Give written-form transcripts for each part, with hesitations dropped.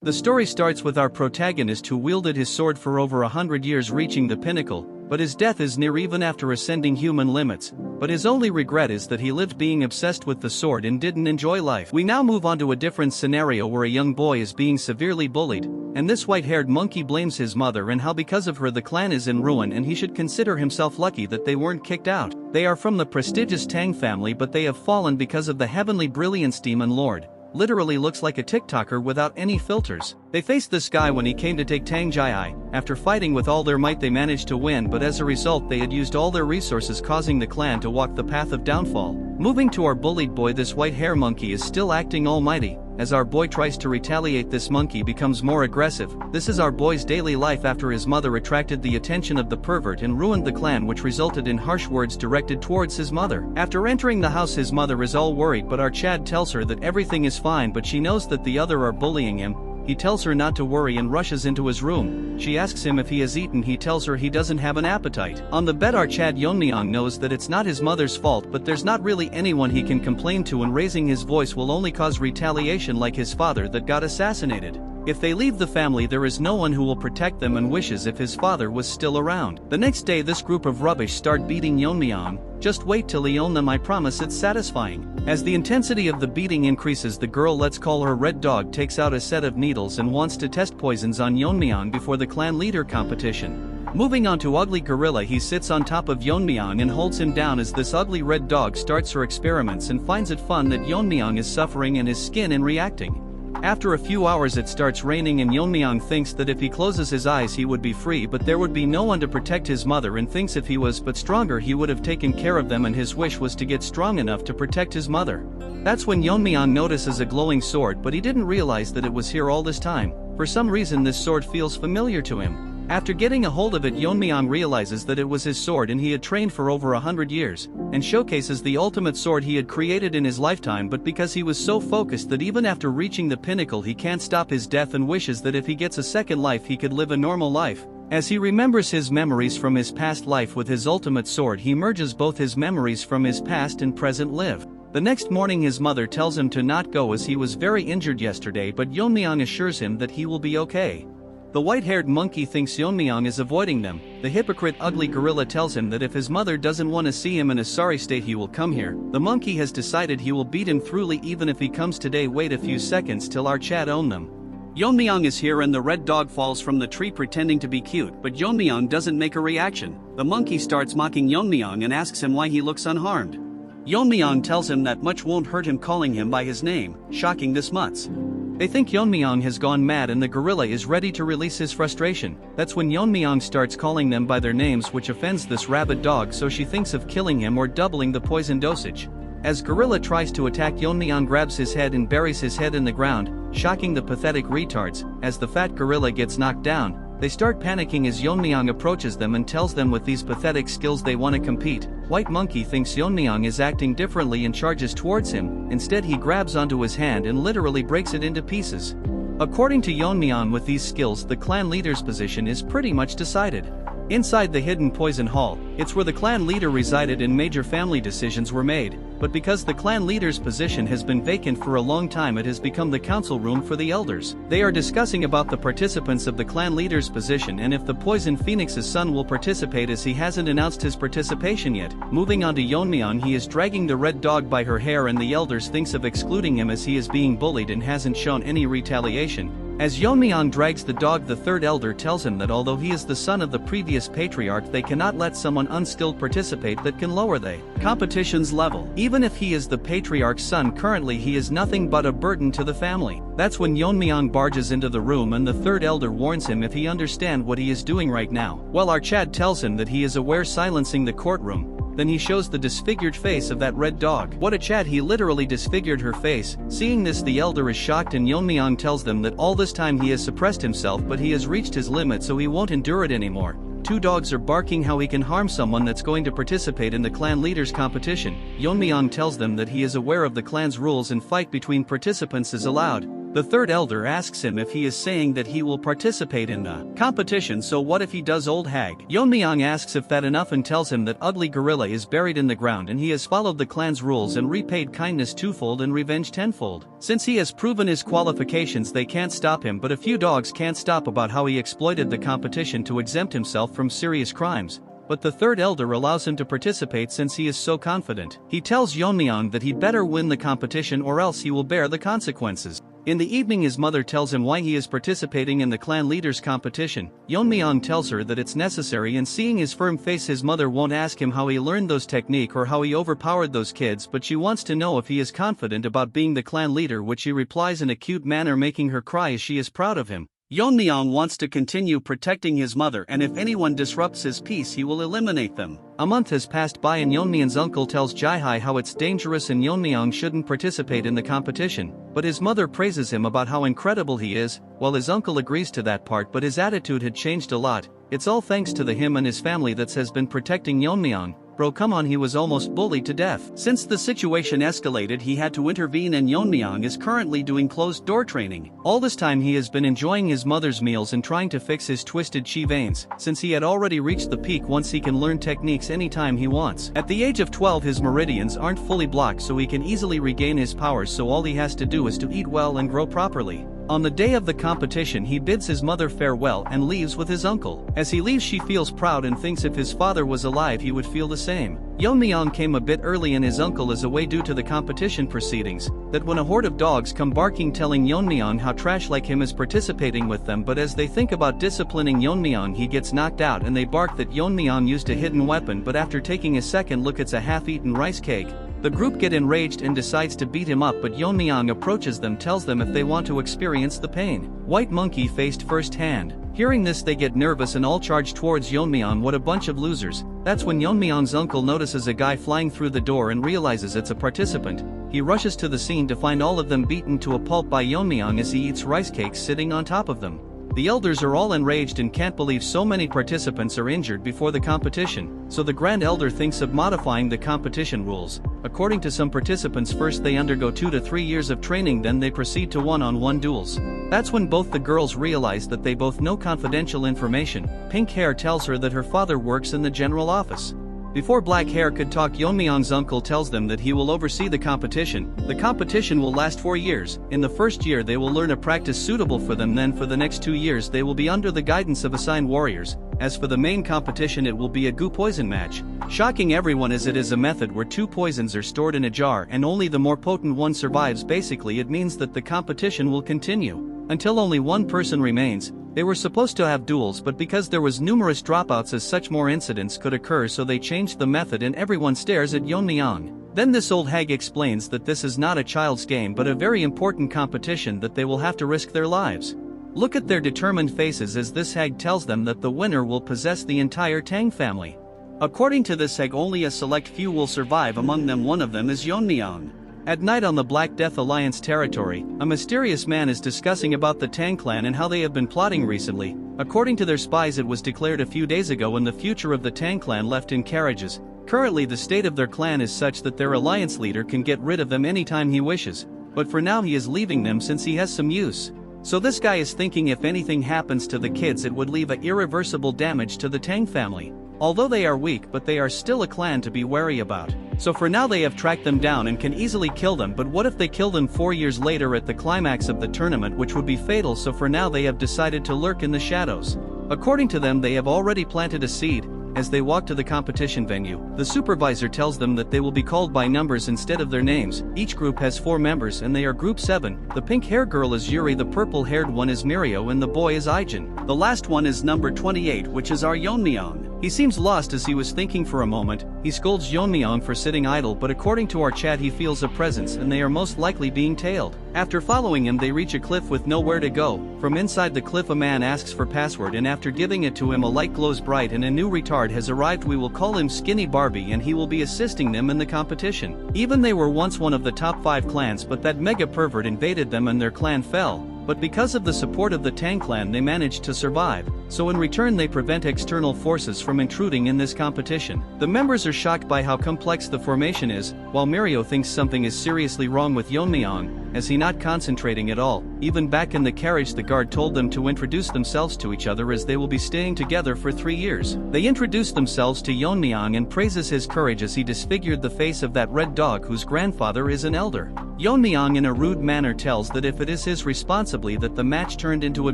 The story starts with our protagonist who wielded his sword for over 100 years, reaching the pinnacle, but his death is near even after ascending human limits. But his only regret is that he lived being obsessed with the sword and didn't enjoy life. We now move on to a different scenario where a young boy is being severely bullied, and this white-haired monkey blames his mother and how because of her the clan is in ruin and he should consider himself lucky that they weren't kicked out. They are from the prestigious Tang family, but they have fallen because of the heavenly brilliance demon lord. Literally looks like a TikToker without any filters. They faced this guy when he came to take Tang Jai. After fighting with all their might they managed to win, but as a result they had used all their resources, causing the clan to walk the path of downfall. Moving to our bullied boy, this white hair monkey is still acting almighty. As our boy tries to retaliate, this monkey becomes more aggressive. This is our boy's daily life after his mother attracted the attention of the pervert and ruined the clan, which resulted in harsh words directed towards his mother. After entering the house, his mother is all worried, but our Chad tells her that everything is fine, but she knows that the other are bullying him. He tells her not to worry and rushes into his room. She asks him if he has eaten. He tells her he doesn't have an appetite. On the bed, our Tang Yeon-myeong knows that it's not his mother's fault, but there's not really anyone he can complain to, and raising his voice will only cause retaliation like his father that got assassinated. If they leave the family, there is no one who will protect them, and wishes if his father was still around. The next day this group of rubbish start beating Yeon-myeong. Just wait till he own them, I promise it's satisfying. As the intensity of the beating increases, the girl, let's call her Red Dog, takes out a set of needles and wants to test poisons on Yeon-myeong before the clan leader competition. Moving on to Ugly Gorilla, he sits on top of Yeon-myeong and holds him down as this ugly Red Dog starts her experiments and finds it fun that Yeon-myeong is suffering in his skin and reacting. After a few hours it starts raining and Yeon-myeong thinks that if he closes his eyes he would be free, but there would be no one to protect his mother, and thinks if he was but stronger he would have taken care of them, and his wish was to get strong enough to protect his mother. That's when Yeon-myeong notices a glowing sword, but he didn't realize that it was here all this time. For some reason this sword feels familiar to him. After getting a hold of it, Yeon-myeong realizes that it was his sword and he had trained for over 100 years, and showcases the ultimate sword he had created in his lifetime, but because he was so focused that even after reaching the pinnacle he can't stop his death and wishes that if he gets a second life he could live a normal life. As he remembers his memories from his past life with his ultimate sword, he merges both his memories from his past and present live. The next morning his mother tells him to not go as he was very injured yesterday, but Yeon-myeong assures him that he will be okay. The white-haired monkey thinks Yeon-myeong is avoiding them. The hypocrite Ugly Gorilla tells him that if his mother doesn't want to see him in a sorry state he will come here. The monkey has decided he will beat him thoroughly even if he comes today. Wait a few seconds till our Chad own them. Yeon-myeong is here and the Red Dog falls from the tree pretending to be cute, but Yeon-myeong doesn't make a reaction. The monkey starts mocking Yeon-myeong and asks him why he looks unharmed. Yeon-myeong tells him that much won't hurt him, calling him by his name, shocking this mutts. They think Yeon-myeong has gone mad and the gorilla is ready to release his frustration. That's when Yeon-myeong starts calling them by their names, which offends this rabid dog, so she thinks of killing him or doubling the poison dosage. As gorilla tries to attack, Yeon-myeong grabs his head and buries his head in the ground, shocking the pathetic retards. As the fat gorilla gets knocked down, they start panicking as Yeon-myeong approaches them and tells them with these pathetic skills they want to compete. White monkey thinks Yeon-myeong is acting differently and charges towards him. Instead he grabs onto his hand and literally breaks it into pieces. According to Yeon-myeong, with these skills the clan leader's position is pretty much decided. Inside the hidden poison hall, it's where the clan leader resided and major family decisions were made, but because the clan leader's position has been vacant for a long time it has become the council room for the elders. They are discussing about the participants of the clan leader's position and if the poison phoenix's son will participate, as he hasn't announced his participation yet. Moving on to Yeon-myeong, he is dragging the Red Dog by her hair and the elders thinks of excluding him as he is being bullied and hasn't shown any retaliation. As Yeon-myeong drags the dog, the third elder tells him that although he is the son of the previous patriarch they cannot let someone unskilled participate that can lower the competition's level. Even if he is the patriarch's son, currently he is nothing but a burden to the family. That's when Yeon-myeong barges into the room and the third elder warns him if he understands what he is doing right now. While our Chad tells him that he is aware, silencing the courtroom. Then he shows the disfigured face of that Red Dog. What a Chad, he literally disfigured her face. Seeing this the elder is shocked and Yeon-myeong tells them that all this time he has suppressed himself but he has reached his limit, so he won't endure it anymore. Two dogs are barking how he can harm someone that's going to participate in the clan leader's competition. Yeon-myeong tells them that he is aware of the clan's rules and fight between participants is allowed. The third elder asks him if he is saying that he will participate in the competition, so what if he does, old hag? Yeon-myeong asks if that enough and tells him that ugly gorilla is buried in the ground and he has followed the clan's rules and repaid kindness twofold and revenge tenfold. Since he has proven his qualifications, they can't stop him, but a few dogs can't stop about how he exploited the competition to exempt himself from serious crimes. But the third elder allows him to participate since he is so confident. He tells Yeon-myeong that he'd better win the competition or else he will bear the consequences. In the evening, his mother tells him why he is participating in the clan leaders competition. Yeon-myeong tells her that it's necessary, and seeing his firm face, his mother won't ask him how he learned those technique or how he overpowered those kids, but she wants to know if he is confident about being the clan leader, which he replies in a cute manner, making her cry as she is proud of him. Yeon-myeong wants to continue protecting his mother, and if anyone disrupts his peace he will eliminate them. A month has passed by and Yeon-myeong's uncle tells Jae-hae how it's dangerous and Yeon-myeong shouldn't participate in the competition, but his mother praises him about how incredible he is. While his uncle agrees to that part, but his attitude had changed a lot. It's all thanks to him and his family that has been protecting Yeon-myeong. Bro, come on, he was almost bullied to death. Since the situation escalated, he had to intervene, and Yeon-myeong is currently doing closed door training. All this time he has been enjoying his mother's meals and trying to fix his twisted chi veins, since he had already reached the peak once he can learn techniques anytime he wants. At the age of 12 his meridians aren't fully blocked, so he can easily regain his powers, so all he has to do is to eat well and grow properly. On the day of the competition he bids his mother farewell and leaves with his uncle. As he leaves she feels proud and thinks if his father was alive he would feel the same. Yeon-myeong came a bit early and his uncle is away due to the competition proceedings. That when a horde of dogs come barking telling Yeon-myeong how trash like him is participating with them, but as they think about disciplining Yeon-myeong he gets knocked out and they bark that Yeon-myeong used a hidden weapon, but after taking a second look it's a half-eaten rice cake. The group get enraged and decides to beat him up, but Yeon-myeong approaches them, tells them if they want to experience the pain. White Monkey faced firsthand. Hearing this they get nervous and all charge towards Yeon-myeong. What a bunch of losers. That's when Yeon-myeong's uncle notices a guy flying through the door and realizes it's a participant. He rushes to the scene to find all of them beaten to a pulp by Yeon-myeong as he eats rice cakes sitting on top of them. The elders are all enraged and can't believe so many participants are injured before the competition, so the Grand Elder thinks of modifying the competition rules. According to some participants, first they undergo 2 to 3 years of training, then they proceed to one-on-one duels. That's when both the girls realize that they both know confidential information. Pink Hair tells her that her father works in the general office. Before Black Hair could talk, Yeon-myeong's uncle tells them that he will oversee the competition. The competition will last 4 years. In the first year they will learn a practice suitable for them, then for the next 2 years they will be under the guidance of assigned warriors. As for the main competition, it will be a goo poison match. Shocking everyone as it is a method where 2 poisons are stored in a jar and only the more potent one survives. Basically it means that the competition will continue until only one person remains. They were supposed to have duels, but because there was numerous dropouts as such more incidents could occur, so they changed the method and everyone stares at Yeon-myeong. Then this old hag explains that this is not a child's game but a very important competition, that they will have to risk their lives. Look at their determined faces as this hag tells them that the winner will possess the entire Tang family. According to this hag, only a select few will survive, among them one of them is Yeon-myeong. At night on the Black Death Alliance territory, a mysterious man is discussing about the Tang clan and how they have been plotting recently. According to their spies, it was declared a few days ago when the future of the Tang clan left in carriages. Currently the state of their clan is such that their alliance leader can get rid of them anytime he wishes, but for now he is leaving them since he has some use. So this guy is thinking if anything happens to the kids it would leave a irreversible damage to the Tang family. Although they are weak, but they are still a clan to be wary about. So for now they have tracked them down and can easily kill them, but what if they kill them 4 years later at the climax of the tournament, which would be fatal, so for now they have decided to lurk in the shadows. According to them, they have already planted a seed. As they walk to the competition venue, the supervisor tells them that they will be called by numbers instead of their names. Each group has 4 members and they are group 7. The pink hair girl is Yuri, the purple haired one is Mirio, and the boy is Aijin. The last one is number 28, which is our Yeon-myeong. He seems lost as he was thinking for a moment. He scolds Yeon-myeong for sitting idle, but according to our chat he feels a presence and they are most likely being tailed. After following him they reach a cliff with nowhere to go. From inside the cliff a man asks for password, and after giving it to him a light glows bright and a new retard has arrived. We will call him Skinny Barbie and he will be assisting them in the competition. Even they were once one of the top 5 clans, but that mega pervert invaded them and their clan fell. But because of the support of the Tang clan they managed to survive, so in return they prevent external forces from intruding in this competition. The members are shocked by how complex the formation is, while Mirio thinks something is seriously wrong with Yeon-myeong. as he not concentrating at all. Even back in the carriage the guard told them to introduce themselves to each other as they will be staying together for 3 years. They introduced themselves to Yeon-myeong and praises his courage as he disfigured the face of that red dog whose grandfather is an elder. Yeon-myeong in a rude manner tells that if it is his responsibility that the match turned into a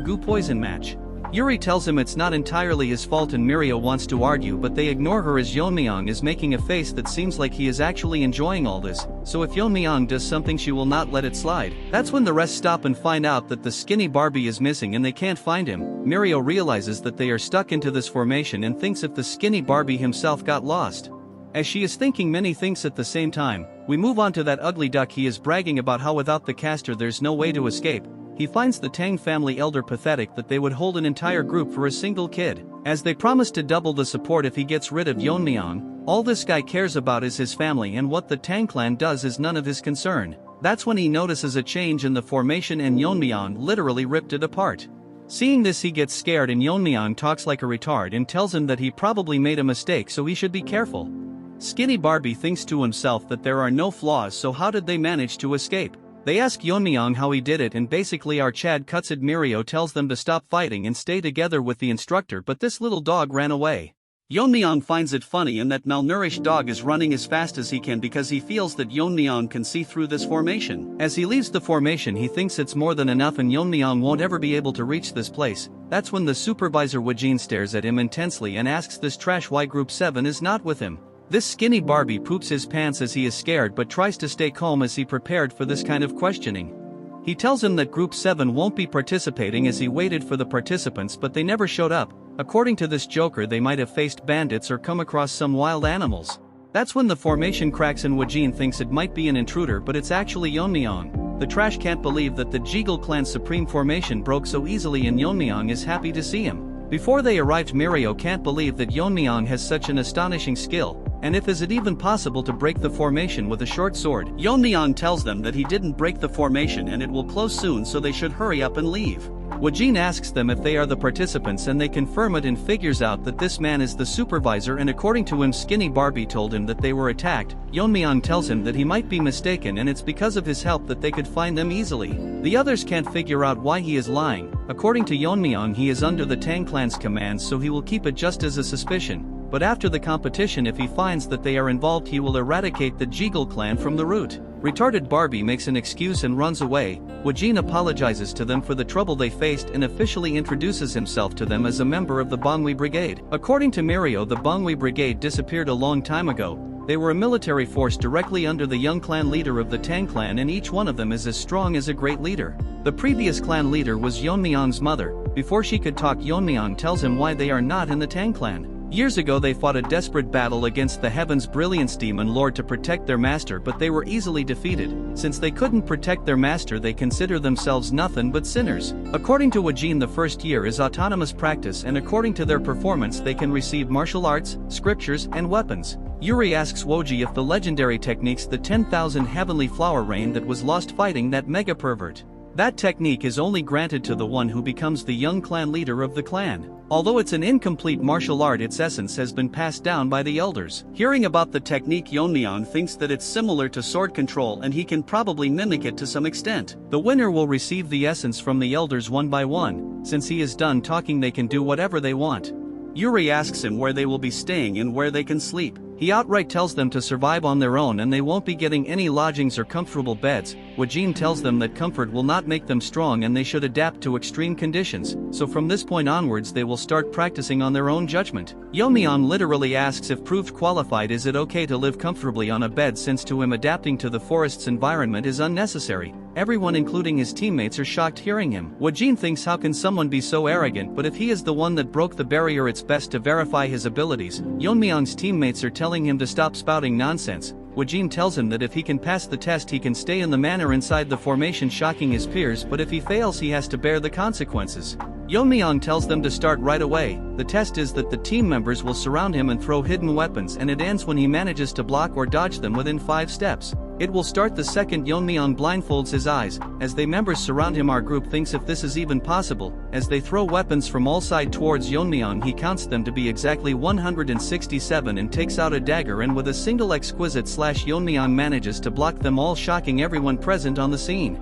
goo poison match. Yuri tells him it's not entirely his fault and Mirio wants to argue, but they ignore her as Yeon-myeong is making a face that seems like he is actually enjoying all this, so if Yeon-myeong does something she will not let it slide. That's when the rest stop and find out that the skinny Barbie is missing and they can't find him. Mirio realizes that they are stuck into this formation and thinks if the skinny Barbie himself got lost. As she is thinking many things at the same time, we move on to that ugly duck. He is bragging about how without the caster there's no way to escape. He finds the Tang family elder pathetic that they would hold an entire group for a single kid, as they promise to double the support if he gets rid of Yeon-myeong. All this guy cares about is his family, and what the Tang clan does is none of his concern. That's when he notices a change in the formation and Yeon-myeong literally ripped it apart. Seeing this he gets scared and Yeon-myeong talks like a retard and tells him that he probably made a mistake so he should be careful. Skinny Barbie thinks to himself that there are no flaws, so how did they manage to escape? They ask Yeon-myeong how he did it and basically our Chad cuts it. Mirio tells them to stop fighting and stay together with the instructor, but this little dog ran away. Yeon-myeong finds it funny and that malnourished dog is running as fast as he can because he feels that Yeon-myeong can see through this formation. As he leaves the formation he thinks it's more than enough and Yeon-myeong won't ever be able to reach this place. That's when the supervisor Wojin stares at him intensely and asks this trash why group 7 is not with him. This skinny Barbie poops his pants as he is scared but tries to stay calm as he prepared for this kind of questioning. He tells him that group 7 won't be participating as he waited for the participants but they never showed up. According to this joker they might have faced bandits or come across some wild animals. That's when the formation cracks and Wojin thinks it might be an intruder but it's actually Yeon-myeong. The trash can't believe that the Jeagle clan's supreme formation broke so easily and Yeon-myeong is happy to see him. Before they arrived Mirio can't believe that Yeon-myeong has such an astonishing skill. And if is it even possible to break the formation with a short sword? Yeon-myeong tells them that he didn't break the formation and it will close soon so they should hurry up and leave. Wojin asks them if they are the participants and they confirm it and figures out that this man is the supervisor and according to him Skinny Barbie told him that they were attacked. Yeon-myeong tells him that he might be mistaken and it's because of his help that they could find them easily. The others can't figure out why he is lying. According to Yeon-myeong he is under the Tang clan's commands so he will keep it just as a suspicion. But after the competition if he finds that they are involved he will eradicate the Jeagle clan from the root. Retarded Barbie makes an excuse and runs away. Wojin apologizes to them for the trouble they faced and officially introduces himself to them as a member of the Bangui Brigade. According to Mirio the Bangui Brigade disappeared a long time ago. They were a military force directly under the young clan leader of the Tang clan and each one of them is as strong as a great leader. The previous clan leader was Yeon-myeong's mother. Before she could talk Yeon-myeong tells him why they are not in the Tang clan. Years ago they fought a desperate battle against the Heaven's Brilliance Demon Lord to protect their master but they were easily defeated. Since they couldn't protect their master they consider themselves nothing but sinners. According to Wojin the first year is autonomous practice and according to their performance they can receive martial arts, scriptures and weapons. Yuri asks Woji if the legendary techniques the 10,000 heavenly flower rain that was lost fighting that mega pervert. That technique is only granted to the one who becomes the young clan leader of the clan. Although it's an incomplete martial art its essence has been passed down by the elders. Hearing about the technique Yeon-myeong thinks that it's similar to sword control and he can probably mimic it to some extent. The winner will receive the essence from the elders one by one. Since he is done talking they can do whatever they want. Yuri asks him where they will be staying and where they can sleep. He outright tells them to survive on their own and they won't be getting any lodgings or comfortable beds. Wojin tells them that comfort will not make them strong and they should adapt to extreme conditions, so from this point onwards they will start practicing on their own judgment. Yeon-myeong literally asks if proved qualified is it okay to live comfortably on a bed since to him adapting to the forest's environment is unnecessary. Everyone including his teammates are shocked hearing him. Wojin thinks how can someone be so arrogant, but if he is the one that broke the barrier it's best to verify his abilities. Yeon-myeong's teammates are telling him to stop spouting nonsense. Wojin tells him that if he can pass the test he can stay in the manor inside the formation shocking his peers but if he fails he has to bear the consequences. Yeon-myeong tells them to start right away. The test is that the team members will surround him and throw hidden weapons and it ends when he manages to block or dodge them within 5 steps. It will start the second Yeon-myeong blindfolds his eyes. As the members surround him our group thinks if this is even possible. As they throw weapons from all sides towards Yeon-myeong he counts them to be exactly 167 and takes out a dagger and with a single exquisite slash Yeon-myeong manages to block them all shocking everyone present on the scene.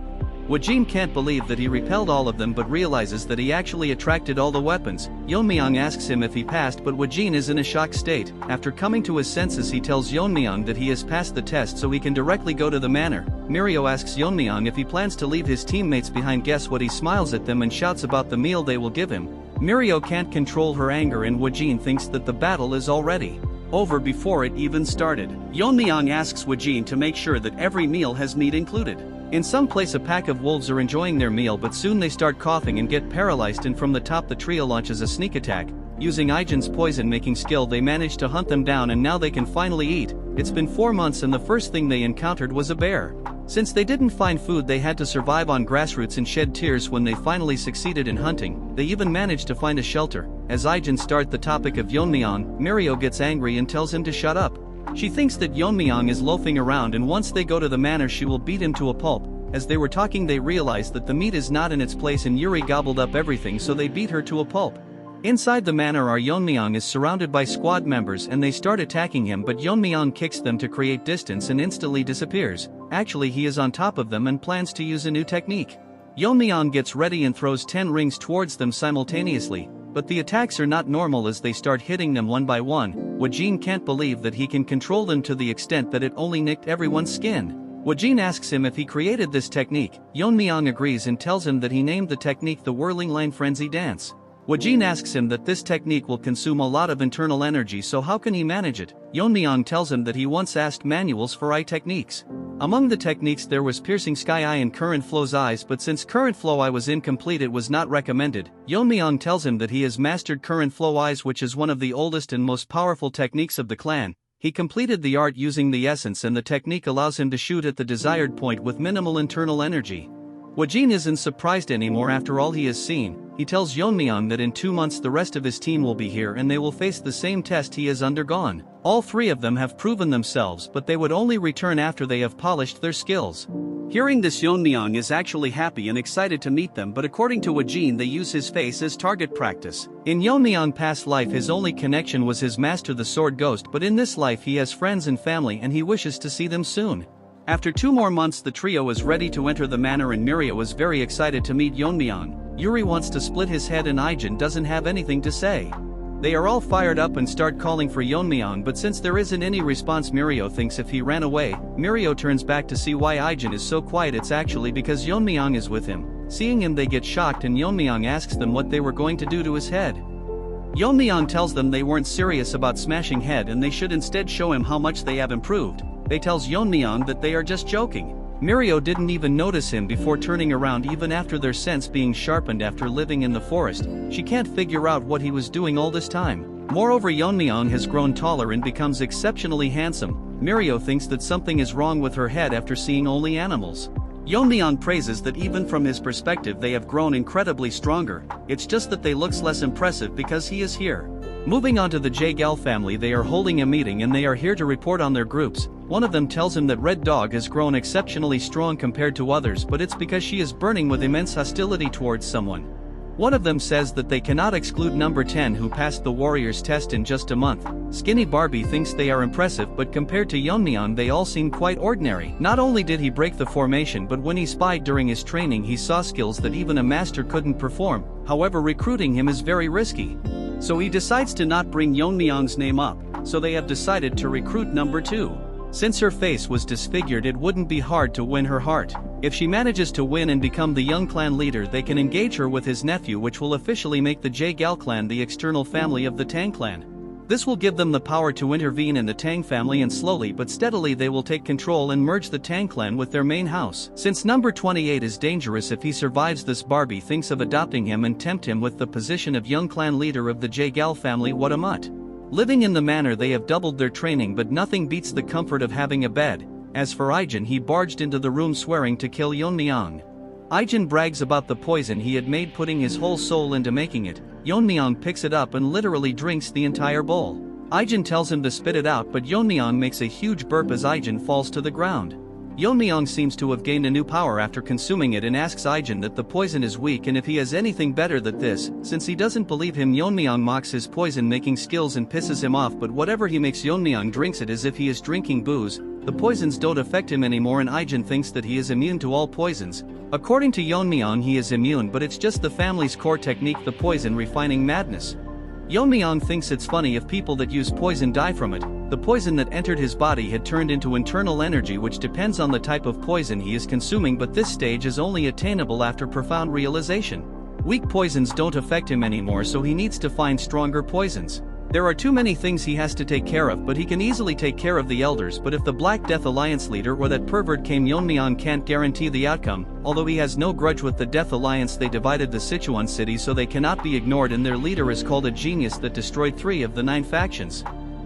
Wajin can't believe that he repelled all of them but realizes that he actually attracted all the weapons. Yeon-myeong asks him if he passed, but Wajin is in a shocked state. After coming to his senses, he tells Yeon-myeong that he has passed the test so he can directly go to the manor. Mirio asks Yeon-myeong if he plans to leave his teammates behind. Guess what? He smiles at them and shouts about the meal they will give him. Mirio can't control her anger and Wajin thinks that the battle is already over before it even started. Yeon-myeong asks Wajin to make sure that every meal has meat included. In some place a pack of wolves are enjoying their meal, but soon they start coughing and get paralyzed, and from the top the trio launches a sneak attack. Using Ijin's poison-making skill they manage to hunt them down, and now they can finally eat. It's been 4 months and the first thing they encountered was a bear. Since they didn't find food, they had to survive on grassroots and shed tears when they finally succeeded in hunting. They even managed to find a shelter. As Ijin starts the topic of Yeon-myeong, Mirio gets angry and tells him to shut up. She thinks that Yeon-myeong is loafing around, and once they go to the manor she will beat him to a pulp. As they were talking they realized that the meat is not in its place and Yuri gobbled up everything, so they beat her to a pulp. Inside the manor, our Yeon-myeong is surrounded by squad members and they start attacking him, but Yeon-myeong kicks them to create distance and instantly disappears. Actually he is on top of them and plans to use a new technique. Yeon-myeong gets ready and throws 10 rings towards them simultaneously, but the attacks are not normal as they start hitting them one by one. Wajin can't believe that he can control them to the extent that it only nicked everyone's skin. Wajin asks him if he created this technique. Yeon-myeong agrees and tells him that he named the technique the Whirling Line Frenzy Dance. Wajin asks him that this technique will consume a lot of internal energy, so how can he manage it? Yeon-myeong tells him that he once asked manuals for eye techniques. Among the techniques there was Piercing Sky Eye and Current Flow's eyes, but since Current Flow Eye was incomplete it was not recommended. Yeon-myeong tells him that he has mastered Current Flow Eyes, which is one of the oldest and most powerful techniques of the clan. He completed the art using the essence, and the technique allows him to shoot at the desired point with minimal internal energy. Wajin isn't surprised anymore after all he has seen. He tells Yeon-myeong that in 2 months the rest of his team will be here and they will face the same test he has undergone. All 3 of them have proven themselves, but they would only return after they have polished their skills. Hearing this, Yeon-myeong is actually happy and excited to meet them, but according to Wajin they use his face as target practice. In Yeon-myeong's past life his only connection was his master the sword ghost, but in this life he has friends and family and he wishes to see them soon. After 2 more months the trio is ready to enter the manor and Mirio is very excited to meet Yeon-myeong. Yuri wants to split his head and Ijin doesn't have anything to say. They are all fired up and start calling for Yeon-myeong, but since there isn't any response Mirio thinks if he ran away. Mirio turns back to see why Ijin is so quiet. It's actually because Yeon-myeong is with him. Seeing him they get shocked and Yeon-myeong asks them what they were going to do to his head. Yeon-myeong tells them they weren't serious about smashing head and they should instead show him how much they have improved. They tells Yeon-myeong that they are just joking. Mirio didn't even notice him before turning around even after their sense being sharpened after living in the forest. She can't figure out what he was doing all this time. Moreover, Yeon-myeong has grown taller and becomes exceptionally handsome. Mirio thinks that something is wrong with her head after seeing only animals. Yeon-myeong praises that even from his perspective they have grown incredibly stronger. It's just that they looks less impressive because he is here. Moving on to the Jaegal family, they are holding a meeting and they are here to report on their groups. One of them tells him that Red Dog has grown exceptionally strong compared to others, but it's because she is burning with immense hostility towards someone. One of them says that they cannot exclude number 10 who passed the warrior's test in just a month. Skinny Barbie thinks they are impressive, but compared to Yeon-myeong they all seem quite ordinary. Not only did he break the formation, but when he spied during his training he saw skills that even a master couldn't perform. However, recruiting him is very risky. So he decides to not bring Yeon-myeong's name up, so they have decided to recruit number 2. Since her face was disfigured it wouldn't be hard to win her heart. If she manages to win and become the young clan leader they can engage her with his nephew, which will officially make the Jaegal clan the external family of the Tang clan. This will give them the power to intervene in the Tang family, and slowly but steadily they will take control and merge the Tang clan with their main house. Since number 28 is dangerous if he survives this, Barbie thinks of adopting him and tempt him with the position of young clan leader of the Jaegal family. What a mutt. Living in the manor they have doubled their training, but nothing beats the comfort of having a bed. As for Ijin, he barged into the room swearing to kill Yeon-myeong. Ijin brags about the poison he had made, putting his whole soul into making it. Yeon-myeong picks it up and literally drinks the entire bowl. Ijin tells him to spit it out, but Yeon-myeong makes a huge burp as Ijin falls to the ground. Yeon-myeong seems to have gained a new power after consuming it and asks Ijin that the poison is weak and if he has anything better than this. Since he doesn't believe him, Yeon-myeong mocks his poison making skills and pisses him off, but whatever he makes, Yeon-myeong drinks it as if he is drinking booze. The poisons don't affect him anymore and Ijin thinks that he is immune to all poisons. According to Yeon-myeong, he is immune, but it's just the family's core technique, the poison refining madness. Yeon-myeong thinks it's funny if people that use poison die from it. The poison that entered his body had turned into internal energy, which depends on the type of poison he is consuming, but this stage is only attainable after profound realization. Weak poisons don't affect him anymore, so he needs to find stronger poisons. There are too many things he has to take care of, but he can easily take care of the elders. But if the Black Death Alliance leader or that pervert came, Yeon-myeong can't guarantee the outcome. Although he has no grudge with the Death Alliance, they divided the Sichuan city so they cannot be ignored, and their leader is called a genius that destroyed 3 of the 9 factions.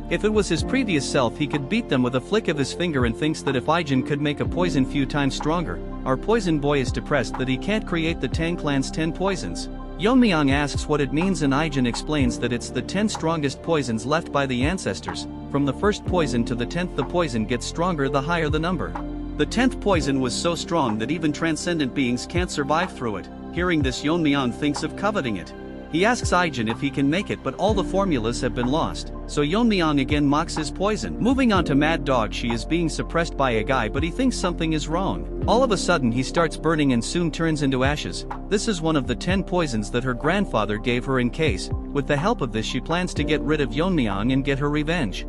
If it was his previous self, he could beat them with a flick of his finger, and thinks that if Ijin could make a poison few times stronger. Our poison boy is depressed that he can't create the Tang clan's 10 poisons. Yeon-myeong asks what it means and Ijin explains that it's the 10 strongest poisons left by the ancestors. From the first poison to the 10th, the poison gets stronger the higher the number. The 10th poison was so strong that even transcendent beings can't survive through it. Hearing this, Yeon-myeong thinks of coveting it. He asks Ijin if he can make it, but all the formulas have been lost, so Yeon-myeong again mocks his poison. Moving on to Mad Dog, she is being suppressed by a guy, but he thinks something is wrong. All of a sudden he starts burning and soon turns into ashes. This is one of the 10 poisons that her grandfather gave her in case. With the help of this, she plans to get rid of Yeon-myeong and get her revenge.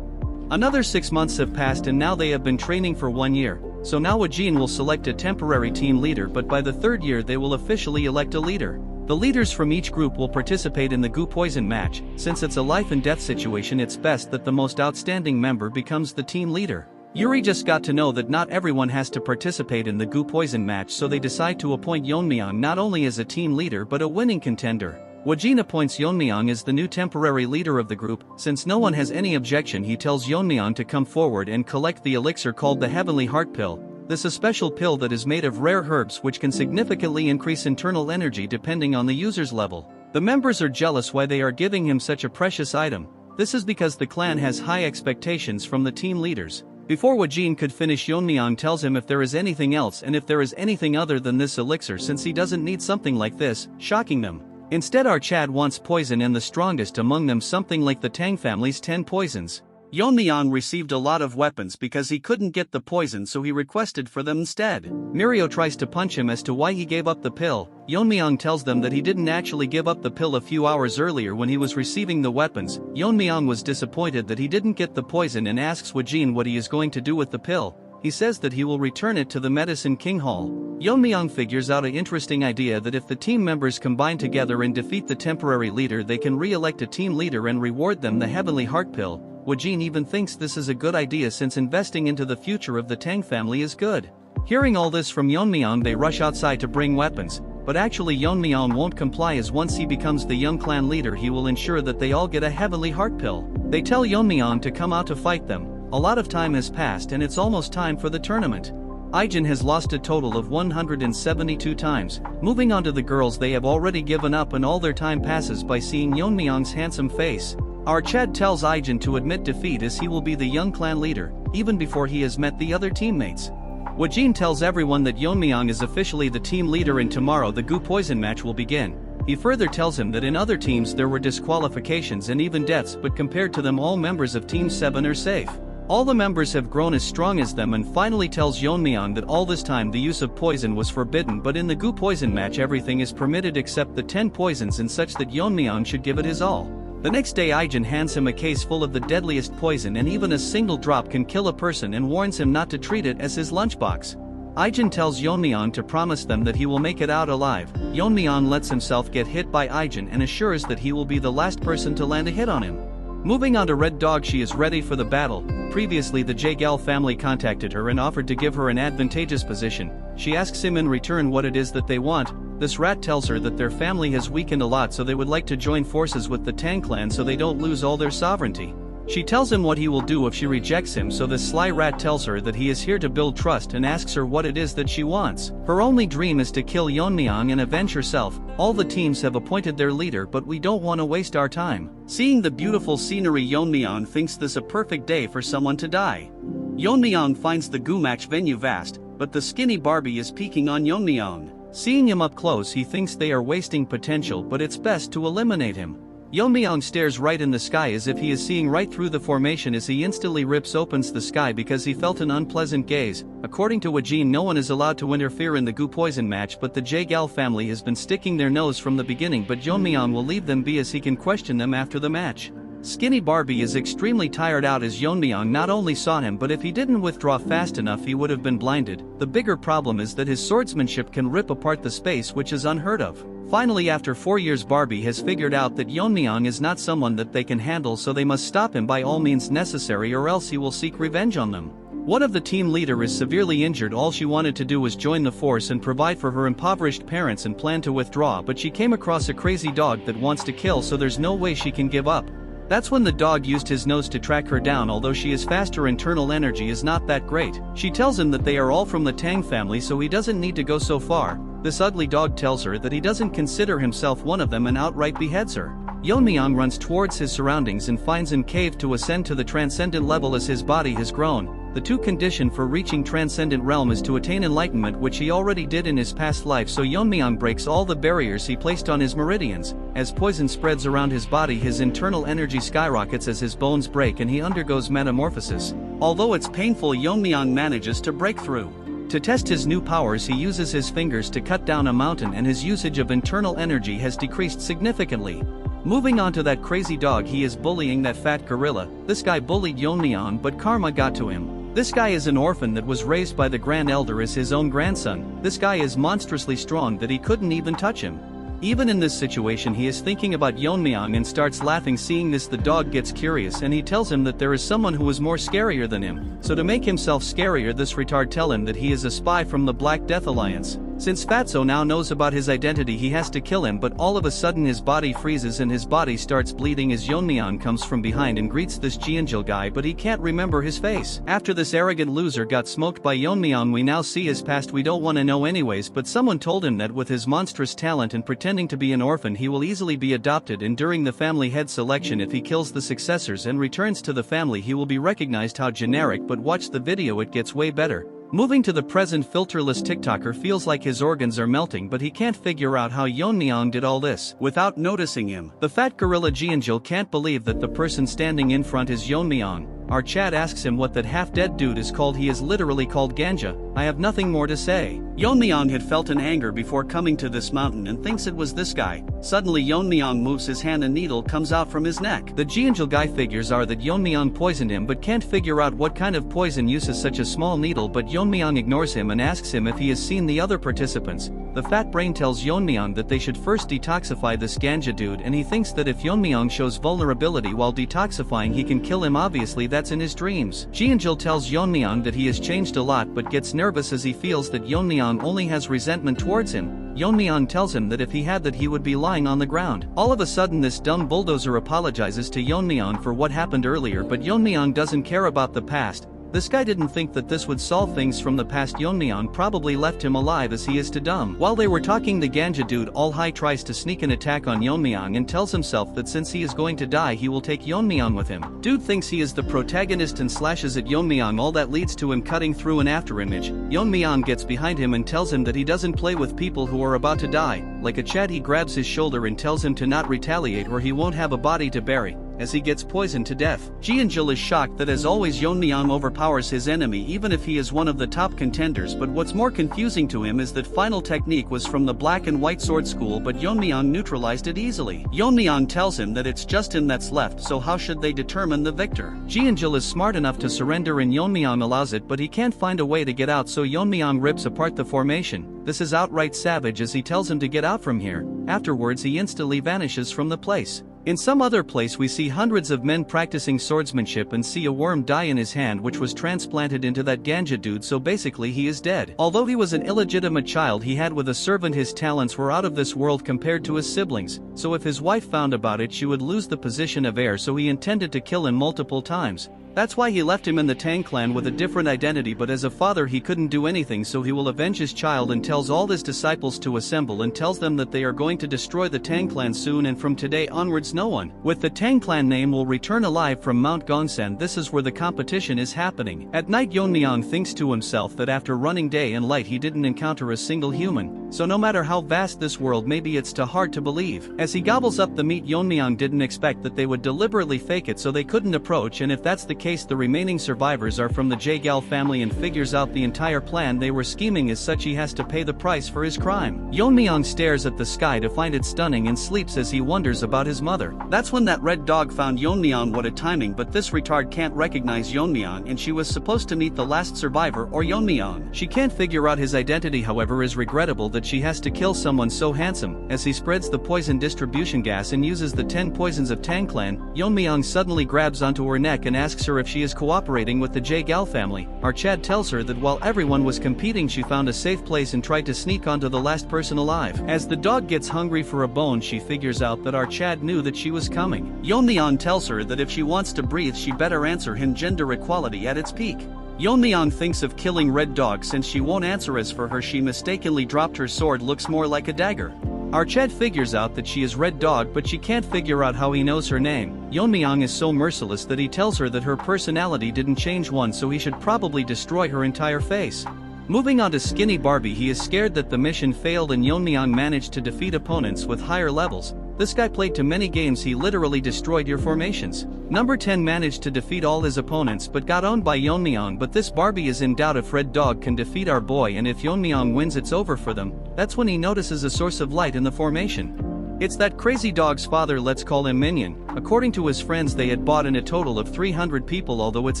Another 6 months have passed and now they have been training for 1 year. So now Wajin will select a temporary team leader, but by the 3rd year they will officially elect a leader. The leaders from each group will participate in the Gu Poison match. Since it's a life and death situation, it's best that the most outstanding member becomes the team leader. Yuri just got to know that not everyone has to participate in the Gu Poison match, so they decide to appoint Yeon-myeong not only as a team leader but a winning contender. Wajin appoints Yeon-myeong as the new temporary leader of the group. Since no one has any objection, he tells Yeon-myeong to come forward and collect the elixir called the Heavenly Heart Pill. This is a special pill that is made of rare herbs which can significantly increase internal energy depending on the user's level. The members are jealous why they are giving him such a precious item. This is because the clan has high expectations from the team leaders. Before Wajin could finish, Yeon-myeong tells him if there is anything else and if there is anything other than this elixir, since he doesn't need something like this, shocking them. Instead, our Chad wants poison, and the strongest among them something like the Tang family's 10 poisons. Yeon-myeong received a lot of weapons because he couldn't get the poison, so he requested for them instead. Mirio tries to punch him as to why he gave up the pill. Yeon-myeong tells them that he didn't actually give up the pill a few hours earlier when he was receiving the weapons. Yeon-myeong was disappointed that he didn't get the poison and asks Wajin what he is going to do with the pill. He says that he will return it to the Medicine King Hall. Yeon-myeong figures out an interesting idea that if the team members combine together and defeat the temporary leader, they can re-elect a team leader and reward them the Heavenly Heart Pill. Wajin even thinks this is a good idea since investing into the future of the Tang family is good. Hearing all this from Yeon-myeong, they rush outside to bring weapons, but actually Yeon-myeong won't comply, as once he becomes the young clan leader he will ensure that they all get a Heavenly Heart Pill. They tell Yeon-myeong to come out to fight them. A lot of time has passed and it's almost time for the tournament. Ijin has lost a total of 172 times. Moving on to the girls, they have already given up and all their time passes by seeing Yeon-myeong's handsome face. Our Chad tells Ijin to admit defeat as he will be the young clan leader, even before he has met the other teammates. Wajin tells everyone that Yeon-myeong is officially the team leader and tomorrow the Gu Poison match will begin. He further tells him that in other teams there were disqualifications and even deaths, but compared to them all members of Team 7 are safe. All the members have grown as strong as them, and finally tells Yeon-myeong that all this time the use of poison was forbidden, but in the Gu Poison match everything is permitted except the 10 poisons, and such that Yeon-myeong should give it his all. The next day Ijin hands him a case full of the deadliest poison, and even a single drop can kill a person, and warns him not to treat it as his lunchbox. Ijin tells Yeon-myeong to promise them that he will make it out alive. Yeon-myeong lets himself get hit by Ijin and assures that he will be the last person to land a hit on him. Moving on to Red Dog, she is ready for the battle. Previously the Jaegal family contacted her and offered to give her an advantageous position. She asks him in return what it is that they want. This rat tells her that their family has weakened a lot, so they would like to join forces with the Tang clan so they don't lose all their sovereignty. She tells him what he will do if she rejects him, so this sly rat tells her that he is here to build trust and asks her what it is that she wants. Her only dream is to kill Yeon-myeong and avenge herself. All the teams have appointed their leader, but we don't want to waste our time. Seeing the beautiful scenery, Yeon-myeong thinks this a perfect day for someone to die. Yeon-myeong finds the Gu match venue vast, but the skinny Barbie is peeking on Yeon-myeong. Seeing him up close, he thinks they are wasting potential, but it's best to eliminate him. Yeon-myeong stares right in the sky as if he is seeing right through the formation as he instantly rips open the sky because he felt an unpleasant gaze. According to Wajin, no one is allowed to interfere in the Gu poison match, but the Jaegal family has been sticking their nose from the beginning, but Yeon-myeong will leave them be as he can question them after the match. Skinny Barbie is extremely tired out as Yeon-myeong not only saw him, but if he didn't withdraw fast enough he would have been blinded. The bigger problem is that his swordsmanship can rip apart the space, which is unheard of. Finally, after 4 years, Barbie has figured out that Yeon-myeong is not someone that they can handle, so they must stop him by all means necessary or else he will seek revenge on them. One of the team leader is severely injured. All she wanted to do was join the force and provide for her impoverished parents and plan to withdraw, but she came across a crazy dog that wants to kill, so there's no way she can give up. That's when the dog used his nose to track her down. Although she is fast, her internal energy is not that great. She tells him that they are all from the Tang family, so he doesn't need to go so far. This ugly dog tells her that he doesn't consider himself one of them and outright beheads her. Yeon-myeong runs towards his surroundings and finds an cave to ascend to the transcendent level as his body has grown. The two condition for reaching transcendent realm is to attain enlightenment, which he already did in his past life, so Yeon-myeong breaks all the barriers he placed on his meridians. As poison spreads around his body, his internal energy skyrockets as his bones break and he undergoes metamorphosis. Although it's painful, Yeon-myeong manages to break through. To test his new powers, he uses his fingers to cut down a mountain and his usage of internal energy has decreased significantly. Moving on to that crazy dog, he is bullying that fat gorilla. This guy bullied Yeon-myeong, but karma got to him. This guy is an orphan that was raised by the grand elder as his own grandson. This guy is monstrously strong that he couldn't even touch him. Even in this situation, he is thinking about Yeon-myeong and starts laughing. Seeing this, the dog gets curious and he tells him that there is someone who is more scarier than him. So to make himself scarier, this retard tell him that he is a spy from the Black Death Alliance. Since Fatso now knows about his identity, he has to kill him, but all of a sudden his body freezes and his body starts bleeding as Yeon-myeong comes from behind and greets this Jeonjil guy, but he can't remember his face. After this arrogant loser got smoked by Yeon-myeong, we now see his past. We don't want to know anyways, but someone told him that with his monstrous talent and pretending to be an orphan, he will easily be adopted, and during the family head selection, if he kills the successors and returns to the family, he will be recognized. How generic, but watch the video, it gets way better. Moving to the present, filterless TikToker feels like his organs are melting, but he can't figure out how Yeon-myeong did all this without noticing him. The fat gorilla Jeonjil can't believe that the person standing in front is Yeon-myeong. Our chat asks him what that half-dead dude is called. He is literally called Ganja. I have nothing more to say. Yeon-myeong had felt an anger before coming to this mountain and thinks it was this guy. Suddenly Yeon-myeong moves his hand, a needle comes out from his neck. The Jeonjil guy figures are that Yeon-myeong poisoned him but can't figure out what kind of poison uses such a small needle, but Yeon-myeong ignores him and asks him if he has seen the other participants. The fat brain tells Yeon-myeong that they should first detoxify this Ganja dude, and he thinks that if Yeon-myeong shows vulnerability while detoxifying he can kill him. Obviously that's in his dreams. Jeonjil tells Yeon-myeong that he has changed a lot but gets nervous as he feels that Yeon-myeong only has resentment towards him. Yeon-myeong tells him that if he had that he would be lying on the ground. All of a sudden this dumb bulldozer apologizes to Yeon-myeong for what happened earlier, but Yeon-myeong doesn't care about the past. This guy didn't think that this would solve things from the past. Yeon-myeong probably left him alive as he is too dumb. While they were talking, the Ganja dude all high tries to sneak an attack on Yeon-myeong and tells himself that since he is going to die he will take Yeon-myeong with him. Dude thinks he is the protagonist and slashes at Yeon-myeong. All that leads to him cutting through an afterimage. Yeon-myeong gets behind him and tells him that he doesn't play with people who are about to die. Like a Chad, he grabs his shoulder and tells him to not retaliate or he won't have a body to bury. As he gets poisoned to death, Jeonjil is shocked that as always Yeon-myeong overpowers his enemy even if he is one of the top contenders, but what's more confusing to him is that final technique was from the black and white sword school, but Yeon-myeong neutralized it easily. Yeon-myeong tells him that it's just him that's left, so how should they determine the victor? Jeonjil is smart enough to surrender and Yeon-myeong allows it, but he can't find a way to get out, so Yeon-myeong rips apart the formation. This is outright savage as he tells him to get out from here. Afterwards he instantly vanishes from the place. In some other place we see hundreds of men practicing swordsmanship and see a worm die in his hand which was transplanted into that Ganja dude, so basically he is dead. Although he was an illegitimate child he had with a servant, his talents were out of this world compared to his siblings, so if his wife found about it she would lose the position of heir, so he intended to kill him multiple times. That's why he left him in the Tang clan with a different identity, but as a father he couldn't do anything, so he will avenge his child and tells all his disciples to assemble and tells them that they are going to destroy the Tang clan soon, and from today onwards no one with the Tang clan name will return alive from Mount Gongsan. This is where the competition is happening. At night Yeon-myeong thinks to himself that after running day and light he didn't encounter a single human, so no matter how vast this world may be it's too hard to believe. As he gobbles up the meat, Yeon-myeong didn't expect that they would deliberately fake it so they couldn't approach, and if that's the case the remaining survivors are from the Jaegal family, and figures out the entire plan they were scheming is such he has to pay the price for his crime. Yeon-myeong stares at the sky to find it stunning and sleeps as he wonders about his mother. That's when that red dog found Yeon-myeong. What a timing, but this retard can't recognize Yeon-myeong, and she was supposed to meet the last survivor or Yeon-myeong. She can't figure out his identity, however is regrettable that she has to kill someone so handsome. As he spreads the poison distribution gas and uses the 10 poisons of Tang clan, Yeon-myeong suddenly grabs onto her neck and asks her if she is cooperating with the Jaegal family. Our Chad tells her that while everyone was competing she found a safe place and tried to sneak onto the last person alive. As the dog gets hungry for a bone she figures out that our Chad knew that she was coming. Yeon-myeong tells her that if she wants to breathe she better answer him, gender equality at its peak. Yeon-myeong thinks of killing Red Dog since she won't answer. As for her, she mistakenly dropped her sword, looks more like a dagger. Our Chad figures out that she is Red Dog, but she can't figure out how he knows her name. Yeon-myeong is so merciless that he tells her that her personality didn't change one, so he should probably destroy her entire face. Moving on to Skinny Barbie, he is scared that the mission failed and Yeon-myeong managed to defeat opponents with higher levels. This guy played too many games, he literally destroyed your formations. Number 10 managed to defeat all his opponents but got owned by Yeon-myeong, but this Barbie is in doubt if Red Dog can defeat our boy, and if Yeon-myeong wins it's over for them. That's when he notices a source of light in the formation. It's that crazy dog's father, let's call him Minion. According to his friends they had bought in a total of 300 people, although it's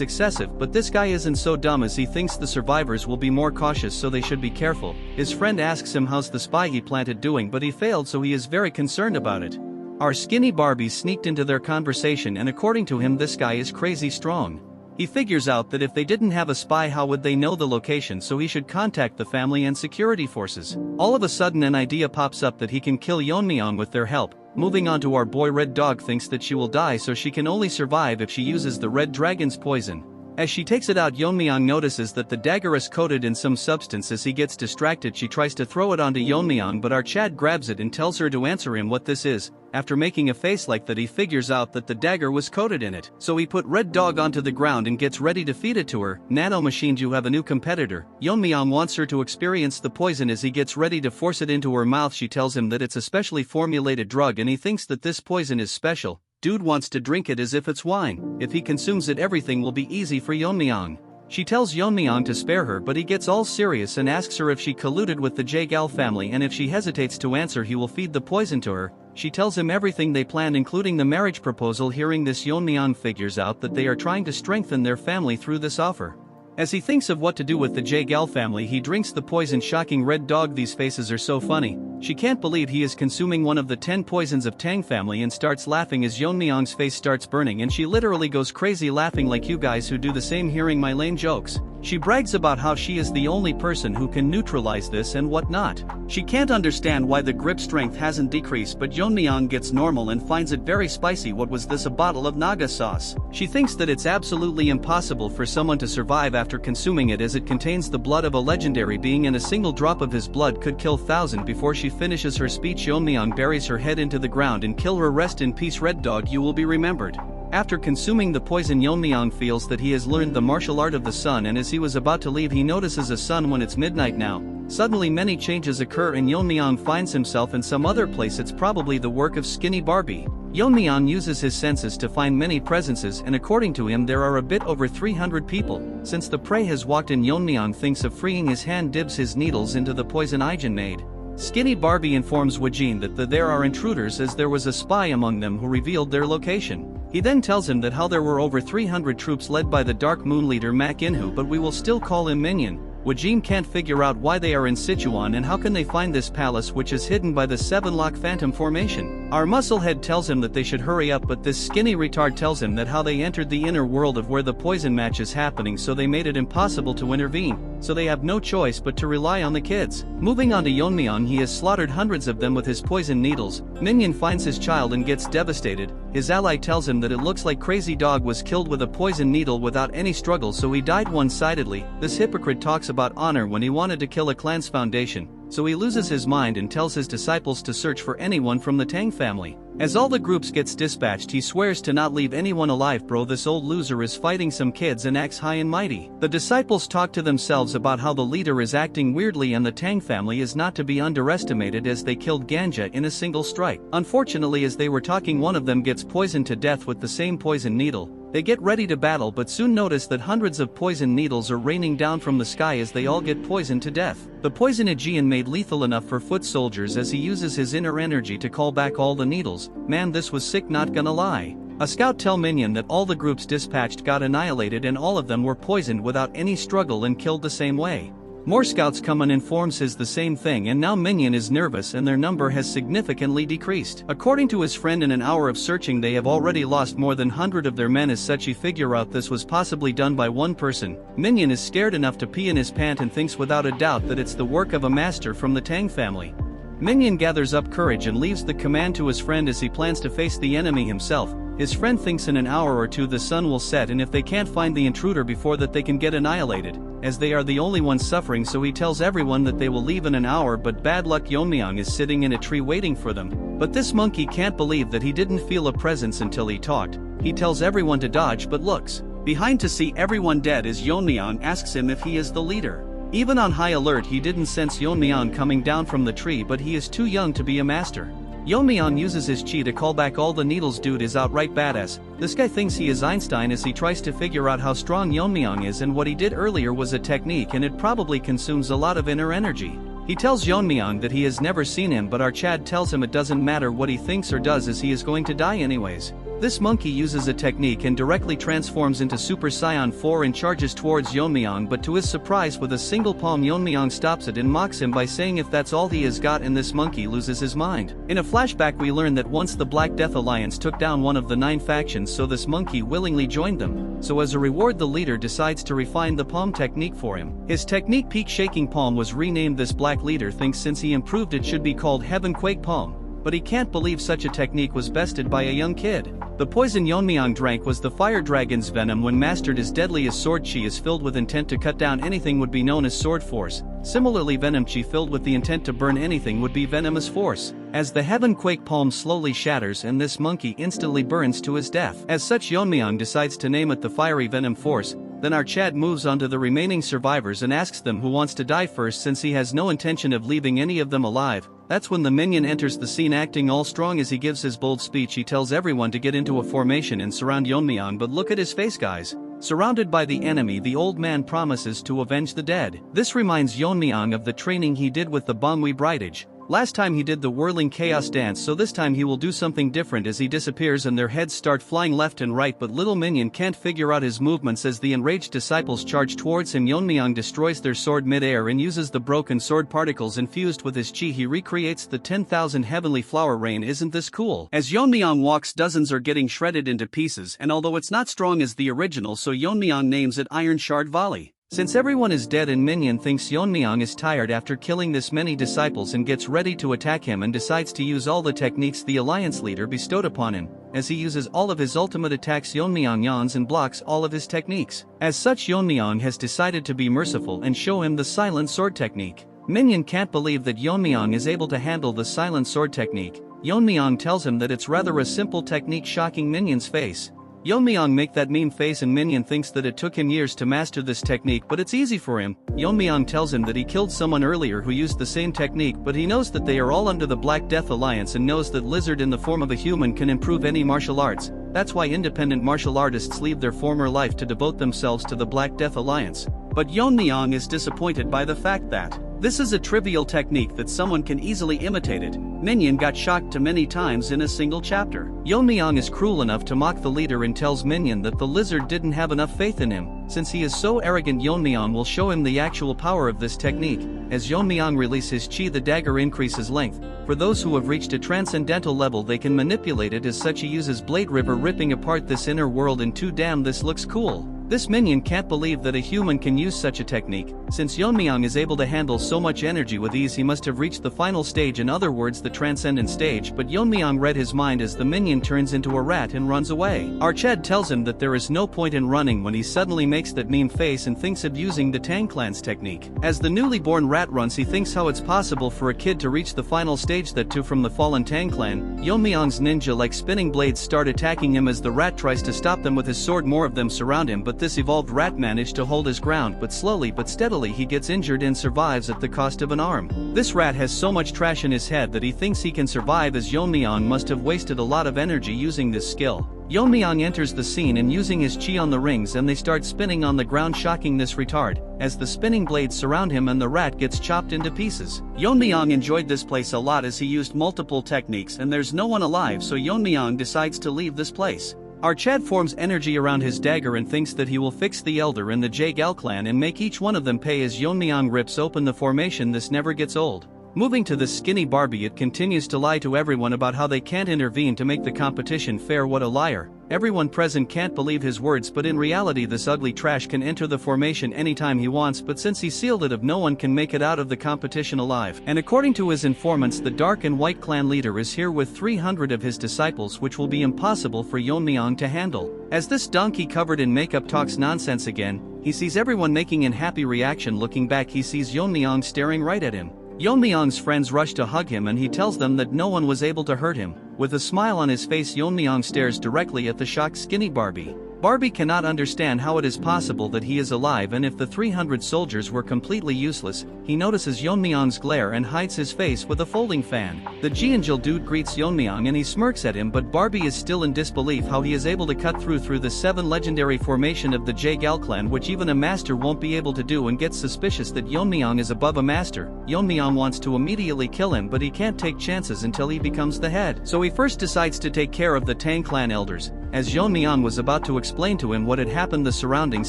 excessive, but this guy isn't so dumb as he thinks the survivors will be more cautious so they should be careful. His friend asks him how's the spy he planted doing, but he failed so he is very concerned about it. Our Skinny Barbie sneaked into their conversation, and according to him this guy is crazy strong. He figures out that if they didn't have a spy how would they know the location, so he should contact the family and security forces. All of a sudden an idea pops up that he can kill Yeon-myeong with their help. Moving on to our boy, Red Dog thinks that she will die so she can only survive if she uses the Red Dragon's poison. As she takes it out Yeon-myeong notices that the dagger is coated in some substance. As he gets distracted she tries to throw it onto Yeon-myeong, but our Chad grabs it and tells her to answer him what this is. After making a face like that he figures out that the dagger was coated in it, so he put Red Dog onto the ground and gets ready to feed it to her. Nano Machine, you have a new competitor. Yeon-myeong wants her to experience the poison. As he gets ready to force it into her mouth she tells him that it's a specially formulated drug and he thinks that this poison is special. Dude wants to drink it as if it's wine. If he consumes it everything will be easy for Yeon-myeong. She tells Yeon-myeong to spare her, but he gets all serious and asks her if she colluded with the Jaegal family, and if she hesitates to answer he will feed the poison to her. She tells him everything they planned including the marriage proposal. Hearing this Yeon-myeong figures out that they are trying to strengthen their family through this offer. As he thinks of what to do with the Jaegal family he drinks the poison. Shocking Red Dog, these faces are so funny. She can't believe he is consuming one of the 10 poisons of Tang family and starts laughing as Yeon-myeong's face starts burning and she literally goes crazy laughing like you guys who do the same hearing my lame jokes. She brags about how she is the only person who can neutralize this and whatnot. She can't understand why the grip strength hasn't decreased, but Yeon-myeong gets normal and finds it very spicy. What was this, a bottle of Naga sauce? She thinks that it's absolutely impossible for someone to survive after consuming it as it contains the blood of a legendary being and a single drop of his blood could kill 1,000. Before she finishes her speech Yeon-myeong buries her head into the ground and kill her. Rest in peace Red Dog, you will be remembered. After consuming the poison Yeon-myeong feels that he has learned the martial art of the sun, and as he was about to leave he notices a sun when it's midnight now. Suddenly many changes occur and Yeon-myeong finds himself in some other place. It's probably the work of Skinny Barbie. Yeon-myeong uses his senses to find many presences, and according to him there are a bit over 300 people. Since the prey has walked in, Yeon-myeong thinks of freeing his hand, dips his needles into the poison Ijin made. Skinny Barbie informs Wajin that there are intruders as there was a spy among them who revealed their location. He then tells him that how there were over 300 troops led by the Dark Moon leader Mak Inhu, but we will still call him Minion. Wajin can't figure out why they are in Sichuan and how can they find this palace which is hidden by the 7 Lock Phantom formation. Our musclehead tells him that they should hurry up, but this skinny retard tells him that how they entered the inner world of where the poison match is happening, so they made it impossible to intervene, so they have no choice but to rely on the kids. Moving on to Yeon-myeong, he has slaughtered hundreds of them with his poison needles. Minion finds his child and gets devastated. His ally tells him that it looks like Crazy Dog was killed with a poison needle without any struggle, so he died one-sidedly. This hypocrite talks about honor when he wanted to kill a clan's foundation, so he loses his mind and tells his disciples to search for anyone from the Tang family. As all the groups gets dispatched, he swears to not leave anyone alive. Bro, this old loser is fighting some kids and acts high and mighty. The disciples talk to themselves about how the leader is acting weirdly, and the Tang family is not to be underestimated as they killed Ganja in a single strike. Unfortunately, as they were talking, one of them gets poisoned to death with the same poison needle. They get ready to battle, but soon notice that hundreds of poison needles are raining down from the sky as they all get poisoned to death. The poison Aegean made lethal enough for foot soldiers as he uses his inner energy to call back all the needles. Man, this was sick, not gonna lie. A scout tell Minion that all the groups dispatched got annihilated and all of them were poisoned without any struggle and killed the same way. More scouts come and informs his the same thing, and now Minion is nervous and their number has significantly decreased. According to his friend, in an hour of searching they have already lost more than 100 of their men. As such, he figure out this was possibly done by one person. Minion is scared enough to pee in his pant and thinks without a doubt that it's the work of a master from the Tang family. Minion gathers up courage and leaves the command to his friend as he plans to face the enemy himself. His friend thinks in an hour or two the sun will set, and if they can't find the intruder before that, they can get annihilated, as they are the only ones suffering, so he tells everyone that they will leave in an hour. But bad luck, Yeon-myeong is sitting in a tree waiting for them. But this monkey can't believe that he didn't feel a presence until he talked. He tells everyone to dodge but looks behind to see everyone dead as Yeon-myeong asks him if he is the leader. Even on high alert, he didn't sense Yeon-myeong coming down from the tree, but he is too young to be a master. Yeon-myeong uses his chi to call back all the needles. Dude is outright badass. This guy thinks he is Einstein as he tries to figure out how strong Yeon-myeong is, and what he did earlier was a technique and it probably consumes a lot of inner energy. He tells Yeon-myeong that he has never seen him, but our Chad tells him it doesn't matter what he thinks or does as he is going to die anyways. This monkey uses a technique and directly transforms into Super Saiyan 4 and charges towards Yeon-myeong, but to his surprise with a single palm Yeon-myeong stops it and mocks him by saying if that's all he has got, and this monkey loses his mind. In a flashback we learn that once the Black Death Alliance took down one of the 9 factions, so this monkey willingly joined them. So as a reward the leader decides to refine the palm technique for him. His technique, Peak Shaking Palm, was renamed. This black leader thinks since he improved it should be called Heaven Quake Palm, but he can't believe such a technique was bested by a young kid. The poison Yeon-myeong drank was the fire dragon's venom. When mastered, as deadly as sword chi is filled with intent to cut down anything would be known as sword force. Similarly, venom chi filled with the intent to burn anything would be venomous force. As the Heaven Quake Palm slowly shatters and this monkey instantly burns to his death. As such, Yeon-myeong decides to name it the Fiery Venom Force. Then our Chad moves on to the remaining survivors and asks them who wants to die first, since he has no intention of leaving any of them alive. That's when the minion enters the scene, acting all strong. As he gives his bold speech, he tells everyone to get into a formation and surround Yeon-myeong, but look at his face, guys. Surrounded by the enemy, the old man promises to avenge the dead. This reminds Yeon-myeong of the training he did with the Bangui Bridage. Last time he did the whirling chaos dance, so this time he will do something different as he disappears and their heads start flying left and right, but little minion can't figure out his movements as the enraged disciples charge towards him. Yeon-myeong destroys their sword mid-air and uses the broken sword particles infused with his chi. He recreates the 10,000 heavenly flower rain. Isn't this cool? As Yeon-myeong walks, dozens are getting shredded into pieces, and although it's not strong as the original, so Yeon-myeong names it Iron Shard Volley. Since everyone is dead and Minion thinks Yeon-myeong is tired after killing this many disciples and gets ready to attack him and decides to use all the techniques the alliance leader bestowed upon him. As he uses all of his ultimate attacks, Yeon-myeong yawns and blocks all of his techniques. As such, Yeon-myeong has decided to be merciful and show him the silent sword technique. Minion can't believe that Yeon-myeong is able to handle the silent sword technique. Yeon-myeong tells him that it's rather a simple technique, shocking Minion's face. Yeon-myeong make that meme face and Minion thinks that it took him years to master this technique, but it's easy for him. Yeon-myeong tells him that he killed someone earlier who used the same technique, but he knows that they are all under the Black Death Alliance and knows that Lizard in the form of a human can improve any martial arts. That's why independent martial artists leave their former life to devote themselves to the Black Death Alliance. But Yeon-myeong is disappointed by the fact that this is a trivial technique that someone can easily imitate it. Minion got shocked too many times in a single chapter. Yeon-myeong is cruel enough to mock the leader and tells Minion that the lizard didn't have enough faith in him. Since he is so arrogant, Yeon-myeong will show him the actual power of this technique. As Yeon-myeong releases his chi, the dagger increases length. For those who have reached a transcendental level, they can manipulate it. As such, he uses Blade River, ripping apart this inner world in two. Damn, this looks cool. This minion can't believe that a human can use such a technique. Since Yeon-myeong is able to handle so much energy with ease, he must have reached the final stage, in other words the transcendent stage, but Yeon-myeong read his mind as the minion turns into a rat and runs away. Archad tells him that there is no point in running when he suddenly makes that meme face and thinks of using the Tang clan's technique. As the newly born rat runs, he thinks how it's possible for a kid to reach the final stage, that too from the fallen Tang clan. Yeon-myeong's ninja-like spinning blades start attacking him as the rat tries to stop them with his sword. More of them surround him, but this evolved rat managed to hold his ground, but slowly but steadily he gets injured and survives at the cost of an arm. This rat has so much trash in his head that he thinks he can survive, as Yeon-myeong must have wasted a lot of energy using this skill. Yeon-myeong enters the scene and using his chi on the rings, and they start spinning on the ground, shocking this retard, as the spinning blades surround him and the rat gets chopped into pieces. Yeon-myeong enjoyed this place a lot as he used multiple techniques and there's no one alive, so Yeon-myeong decides to leave this place. Archad forms energy around his dagger and thinks that he will fix the elder in the Jaegal clan and make each one of them pay. As Yeon-myeong rips open the formation, this never gets old. Moving to this skinny Barbie, it continues to lie to everyone about how they can't intervene to make the competition fair. What a liar. Everyone present can't believe his words, but in reality this ugly trash can enter the formation anytime he wants, but since he sealed it, no one can make it out of the competition alive. And according to his informants, the Dark and White clan leader is here with 300 of his disciples, which will be impossible for Yeon-myeong to handle. As this donkey covered in makeup talks nonsense again, he sees everyone making an happy reaction. Looking back, he sees Yeon-myeong staring right at him. Yeon-myeong's friends rush to hug him and he tells them that no one was able to hurt him. With a smile on his face, Yeon-myeong stares directly at the shocked skinny Barbie. Barbie cannot understand how it is possible that he is alive, and if the 300 soldiers were completely useless, he notices Yeon-myeong's glare and hides his face with a folding fan. The Jeonjil dude greets Yeon-myeong and he smirks at him, but Barbie is still in disbelief how he is able to cut through the 7 legendary formation of the Jaegal clan, which even a master won't be able to do, and gets suspicious that Yeon-myeong is above a master. Yeon-myeong wants to immediately kill him, but he can't take chances until he becomes the head. So he first decides to take care of the Tang clan elders. As Yeon-myeong was about to explain to him what had happened, the surroundings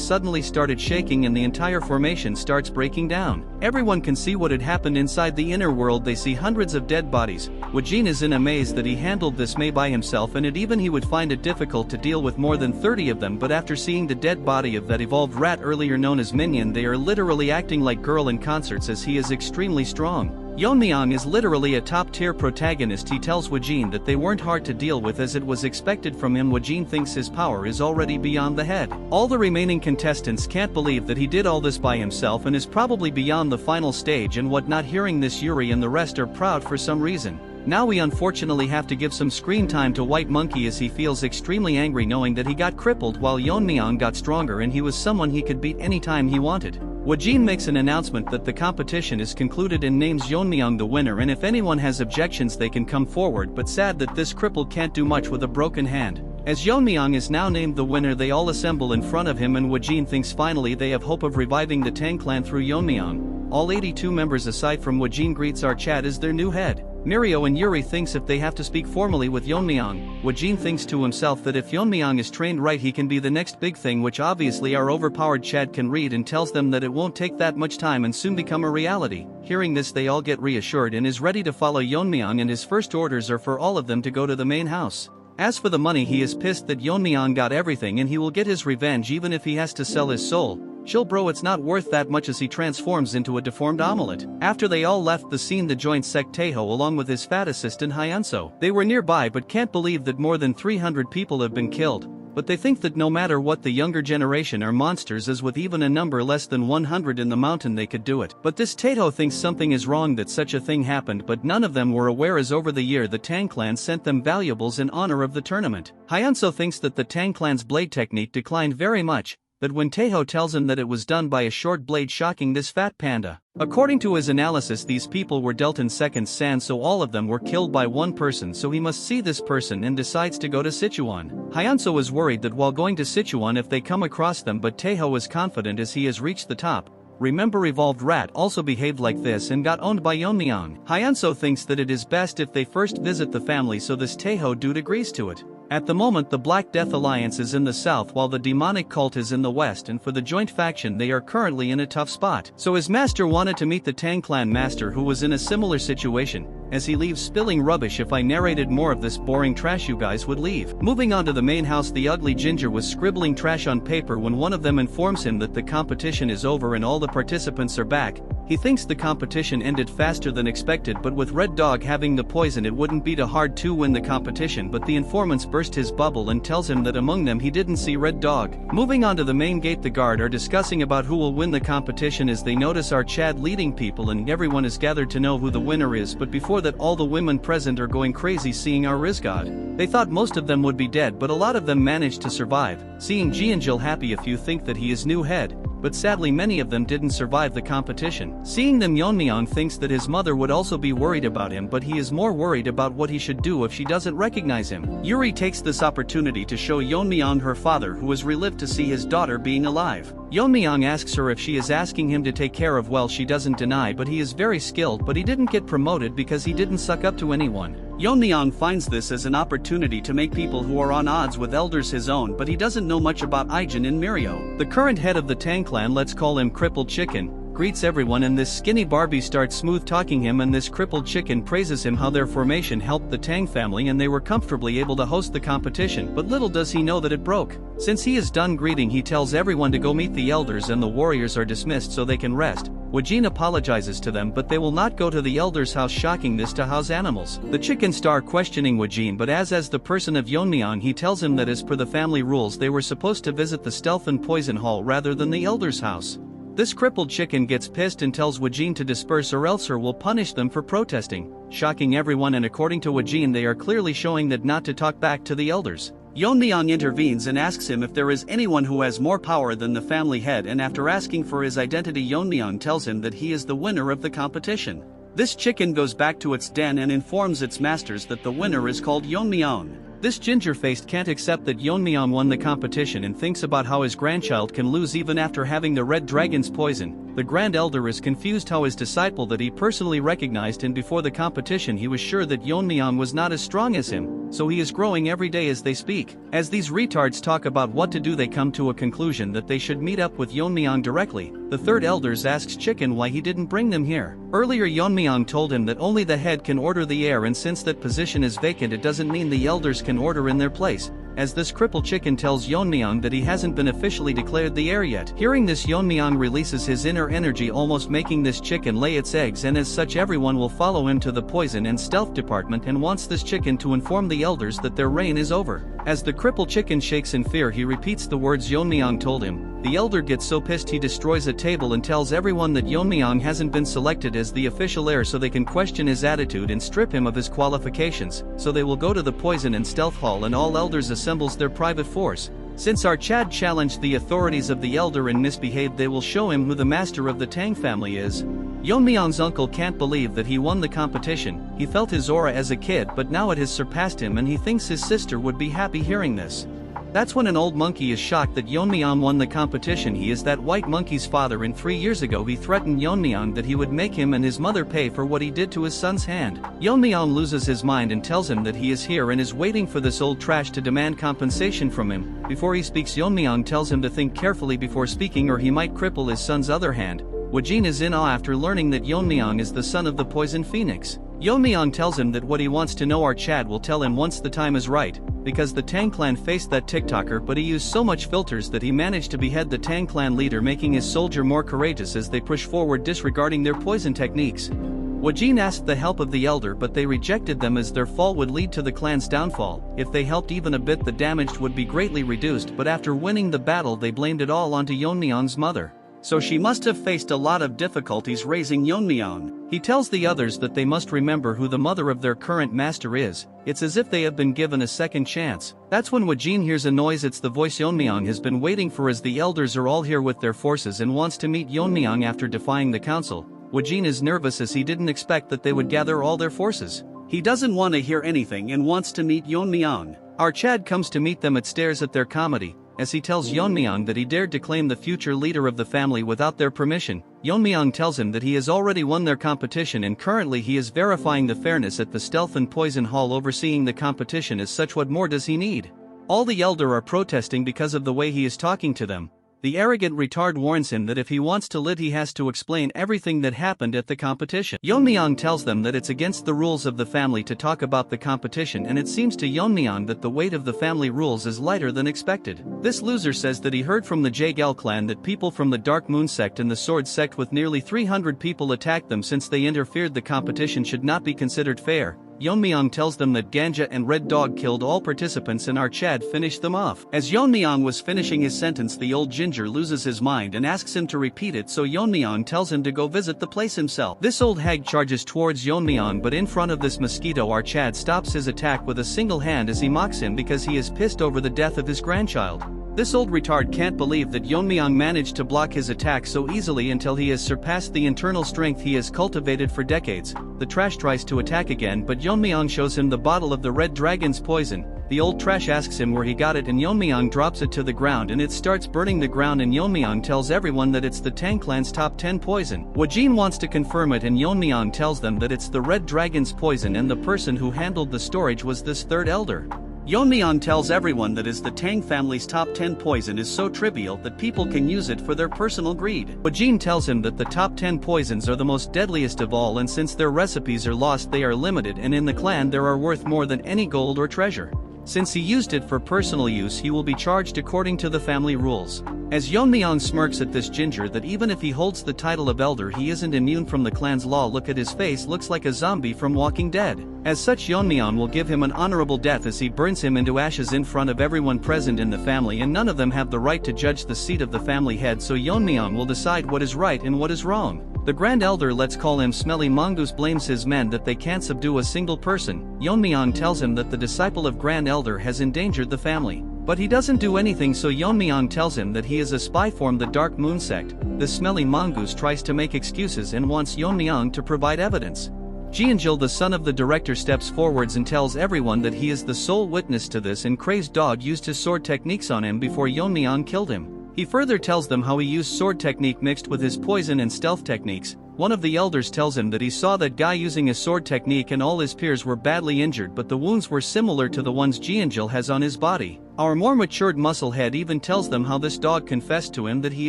suddenly started shaking and the entire formation starts breaking down. Everyone can see what had happened inside the inner world. They see hundreds of dead bodies. Wajin is in amaze that he handled this May by himself, and even he would find it difficult to deal with more than 30 of them, but after seeing the dead body of that evolved rat earlier known as Minion, they are literally acting like girl in concerts as he is extremely strong. Yeon-myeong is literally a top-tier protagonist. He tells Wajin that they weren't hard to deal with as it was expected from him. Wajin thinks his power is already beyond the head. All the remaining contestants can't believe that he did all this by himself and is probably beyond the final stage and whatnot. Hearing this, Yuri and the rest are proud for some reason. Now we unfortunately have to give some screen time to White Monkey as he feels extremely angry knowing that he got crippled while Yeon-myeong got stronger and he was someone he could beat anytime he wanted. Wajin makes an announcement that the competition is concluded and names Yeon-myeong the winner, and if anyone has objections they can come forward, but sad that this cripple can't do much with a broken hand. As Yeon-myeong is now named the winner, they all assemble in front of him and Wajin thinks finally they have hope of reviving the Tang clan through Yeon-myeong. All 82 members aside from Wajin greets Archad as their new head. Mirio and Yuri thinks if they have to speak formally with Yeon-myeong, Wajin thinks to himself that if Yeon-myeong is trained right he can be the next big thing, which obviously our overpowered Chad can read, and tells them that it won't take that much time and soon become a reality. Hearing this they all get reassured and is ready to follow Yeon-myeong, and his first orders are for all of them to go to the main house. As for the money, he is pissed that Yeon-myeong got everything and he will get his revenge even if he has to sell his soul. Chill bro, it's not worth that much, as he transforms into a deformed omelet. After they all left the scene, the joint sect Taeho along with his fat assistant Hyunso. They were nearby but can't believe that more than 300 people have been killed. But they think that no matter what, the younger generation are monsters, as with even a number less than 100 in the mountain they could do it. But this Taeho thinks something is wrong that such a thing happened, but none of them were aware as over the year the Tang clan sent them valuables in honor of the tournament. Hyunso thinks that the Tang clan's blade technique declined very much, but when Taeho tells him that it was done by a short blade, shocking this fat panda. According to his analysis, these people were dealt in seconds sand, so all of them were killed by one person, so he must see this person and decides to go to Sichuan. Hyunso is worried that while going to Sichuan if they come across them, but Taeho is confident as he has reached the top. Remember, Evolved Rat also behaved like this and got owned by Yeon-myeong. Hyunso thinks that it is best if they first visit the family, so this Taeho dude agrees to it. At the moment the Black Death Alliance is in the south while the demonic cult is in the west, and for the joint faction they are currently in a tough spot. So his master wanted to meet the Tang clan master who was in a similar situation. As he leaves spilling rubbish. If I narrated more of this boring trash you guys would leave. Moving on to the main house, the ugly ginger was scribbling trash on paper when one of them informs him that the competition is over and all the participants are back. He thinks the competition ended faster than expected, but with Red Dog having the poison it wouldn't be too hard to win the competition, but the informants burst his bubble and tells him that among them he didn't see Red Dog. Moving on to the main gate, the guard are discussing about who will win the competition as they notice our Chad leading people and everyone is gathered to know who the winner is, but before that all the women present are going crazy seeing our Rizgod. They thought most of them would be dead, but a lot of them managed to survive. Seeing Ji and Jill happy if you think that he is new head. But sadly many of them didn't survive the competition. Seeing them, Yeon-myeong thinks that his mother would also be worried about him, but he is more worried about what he should do if she doesn't recognize him. Yuri takes this opportunity to show Yeon-myeong her father, who is relieved to see his daughter being alive. Yeon-myeong asks her if she is asking him to take care of, well, she doesn't deny, but he is very skilled, but he didn't get promoted because he didn't suck up to anyone. Yeon-myeong finds this as an opportunity to make people who are on odds with elders his own, but he doesn't know much about Aijin and Mirio. The current head of the Tang clan, let's call him Crippled Chicken, greets everyone, and this skinny Barbie starts smooth talking him, and this crippled chicken praises him how their formation helped the Tang family and they were comfortably able to host the competition, but little does he know that it broke. Since he is done greeting, he tells everyone to go meet the elders and the warriors are dismissed so they can rest. Wajin apologizes to them, but they will not go to the elders' house, shocking this to house animals. The chicken star questioning Wajin, but as the person of Yeon-myeong, he tells him that as per the family rules they were supposed to visit the stealth and poison hall rather than the elders' house. This crippled chicken gets pissed and tells Wajin to disperse or else her will punish them for protesting, shocking everyone, and according to Wajin they are clearly showing that not to talk back to the elders. Yeon-myeong intervenes and asks him if there is anyone who has more power than the family head, and after asking for his identity Yeon-myeong tells him that he is the winner of the competition. This chicken goes back to its den and informs its masters that the winner is called Yeon-myeong. This ginger-faced can't accept that Yeon-myeong won the competition and thinks about how his grandchild can lose even after having the red dragon's poison. The Grand Elder is confused how his disciple that he personally recognized and before the competition he was sure that Yeon-myeong was not as strong as him, so he is growing every day as they speak. As these retards talk about what to do they come to a conclusion that they should meet up with Yeon-myeong directly. The third elders asks Chicken why he didn't bring them here. Earlier Yeon-myeong told him that only the head can order the heir, and since that position is vacant it doesn't mean the elders can order in their place. As this crippled chicken tells Yeon-myeong that he hasn't been officially declared the heir yet. Hearing this, Yeon-myeong releases his inner energy, almost making this chicken lay its eggs, and as such everyone will follow him to the poison and stealth department and wants this chicken to inform the elders that their reign is over. As the crippled chicken shakes in fear he repeats the words Yeon-myeong told him. The elder gets so pissed he destroys a table and tells everyone that Yeon-myeong hasn't been selected as the official heir so they can question his attitude and strip him of his qualifications, so they will go to the poison and stealth hall and all elders assembles their private force. Since our Chad challenged the authorities of the elder and misbehaved, they will show him who the master of the Tang family is. Yeon-myeong's uncle can't believe that he won the competition. He felt his aura as a kid, but now it has surpassed him and he thinks his sister would be happy hearing this. That's when an old monkey is shocked that Yeon-myeong won the competition. He is that white monkey's father, and 3 years ago he threatened Yeon-myeong that he would make him and his mother pay for what he did to his son's hand. Yeon-myeong loses his mind and tells him that he is here and is waiting for this old trash to demand compensation from him. Before he speaks, Yeon-myeong tells him to think carefully before speaking or he might cripple his son's other hand. Wajin is in awe after learning that Yeon-myeong is the son of the Poison Phoenix. Yeon-myeong tells him that what he wants to know our Chad will tell him once the time is right, because the Tang clan faced that TikToker, but he used so much filters that he managed to behead the Tang clan leader, making his soldier more courageous as they push forward disregarding their poison techniques. Wajin asked the help of the elder, but they rejected them as their fall would lead to the clan's downfall. If they helped even a bit the damage would be greatly reduced, but after winning the battle they blamed it all onto Yeon-myeong's mother. So she must have faced a lot of difficulties raising Yeon-myeong. He tells the others that they must remember who the mother of their current master is. It's as if they have been given a second chance. That's when Wajin hears a noise. It's the voice Yeon-myeong has been waiting for, as the elders are all here with their forces and wants to meet Yeon-myeong after defying the council. Wajin is nervous as he didn't expect that they would gather all their forces. He doesn't want to hear anything and wants to meet Yeon-myeong. Our Chad comes to meet them at stares at their comedy, as he tells Yeon-myeong that he dared to claim the future leader of the family without their permission. Yeon-myeong tells him that he has already won their competition and currently he is verifying the fairness at the Stealth and Poison Hall, overseeing the competition as such. What more does he need? All the elder are protesting because of the way he is talking to them. The arrogant retard warns him that if he wants to lead he has to explain everything that happened at the competition. Yeon-myeong tells them that it's against the rules of the family to talk about the competition, and it seems to Yeon-myeong that the weight of the family rules is lighter than expected. This loser says that he heard from the Jaegel clan that people from the Dark Moon sect and the Sword sect with nearly 300 people attacked them since they interfered. The competition should not be considered fair. Yeon-myeong tells them that Ganja and Red Dog killed all participants and our Chad finished them off. As Yeon-myeong was finishing his sentence, the old ginger loses his mind and asks him to repeat it, so Yeon-myeong tells him to go visit the place himself. This old hag charges towards Yeon-myeong, but in front of this mosquito our Chad stops his attack with a single hand as he mocks him because he is pissed over the death of his grandchild. This old retard can't believe that Yeon-myeong managed to block his attack so easily until he has surpassed the internal strength he has cultivated for decades. The trash tries to attack again, but Yeon-myeong shows him the bottle of the red dragon's poison. The old trash asks him where he got it and Yeon-myeong drops it to the ground and it starts burning the ground, and Yeon-myeong tells everyone that it's the Tang clan's top 10 poison. Wajin wants to confirm it and Yeon-myeong tells them that it's the red dragon's poison and the person who handled the storage was this third elder. Yeon-myeong tells everyone that is the Tang family's top 10 poison is so trivial that people can use it for their personal greed. Wajin tells him that the top 10 poisons are the most deadliest of all, and since their recipes are lost they are limited, and in the clan they are worth more than any gold or treasure. Since he used it for personal use he will be charged according to the family rules. As Yeon-myeong smirks at this ginger that even if he holds the title of elder he isn't immune from the clan's law. Look at his face, looks like a zombie from Walking Dead. As such Yeon-myeong will give him an honorable death as he burns him into ashes in front of everyone present in the family, and none of them have the right to judge the seat of the family head, so Yeon-myeong will decide what is right and what is wrong. The Grand Elder, let's call him Smelly Mongoose, blames his men that they can't subdue a single person. Yeon-myeong tells him that the disciple of Grand Elder has endangered the family. But he doesn't do anything, so Yeon-myeong tells him that he is a spy from the Dark Moon sect. The Smelly Mongoose tries to make excuses and wants Yeon-myeong to provide evidence. Jeonjil, the son of the director, steps forwards and tells everyone that he is the sole witness to this, and Crazed Dog used his sword techniques on him before Yeon-myeong killed him. He further tells them how he used sword technique mixed with his poison and stealth techniques. One of the elders tells him that he saw that guy using his sword technique and all his peers were badly injured, but the wounds were similar to the ones Jeonjil has on his body. Our more matured musclehead even tells them how this dog confessed to him that he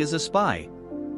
is a spy.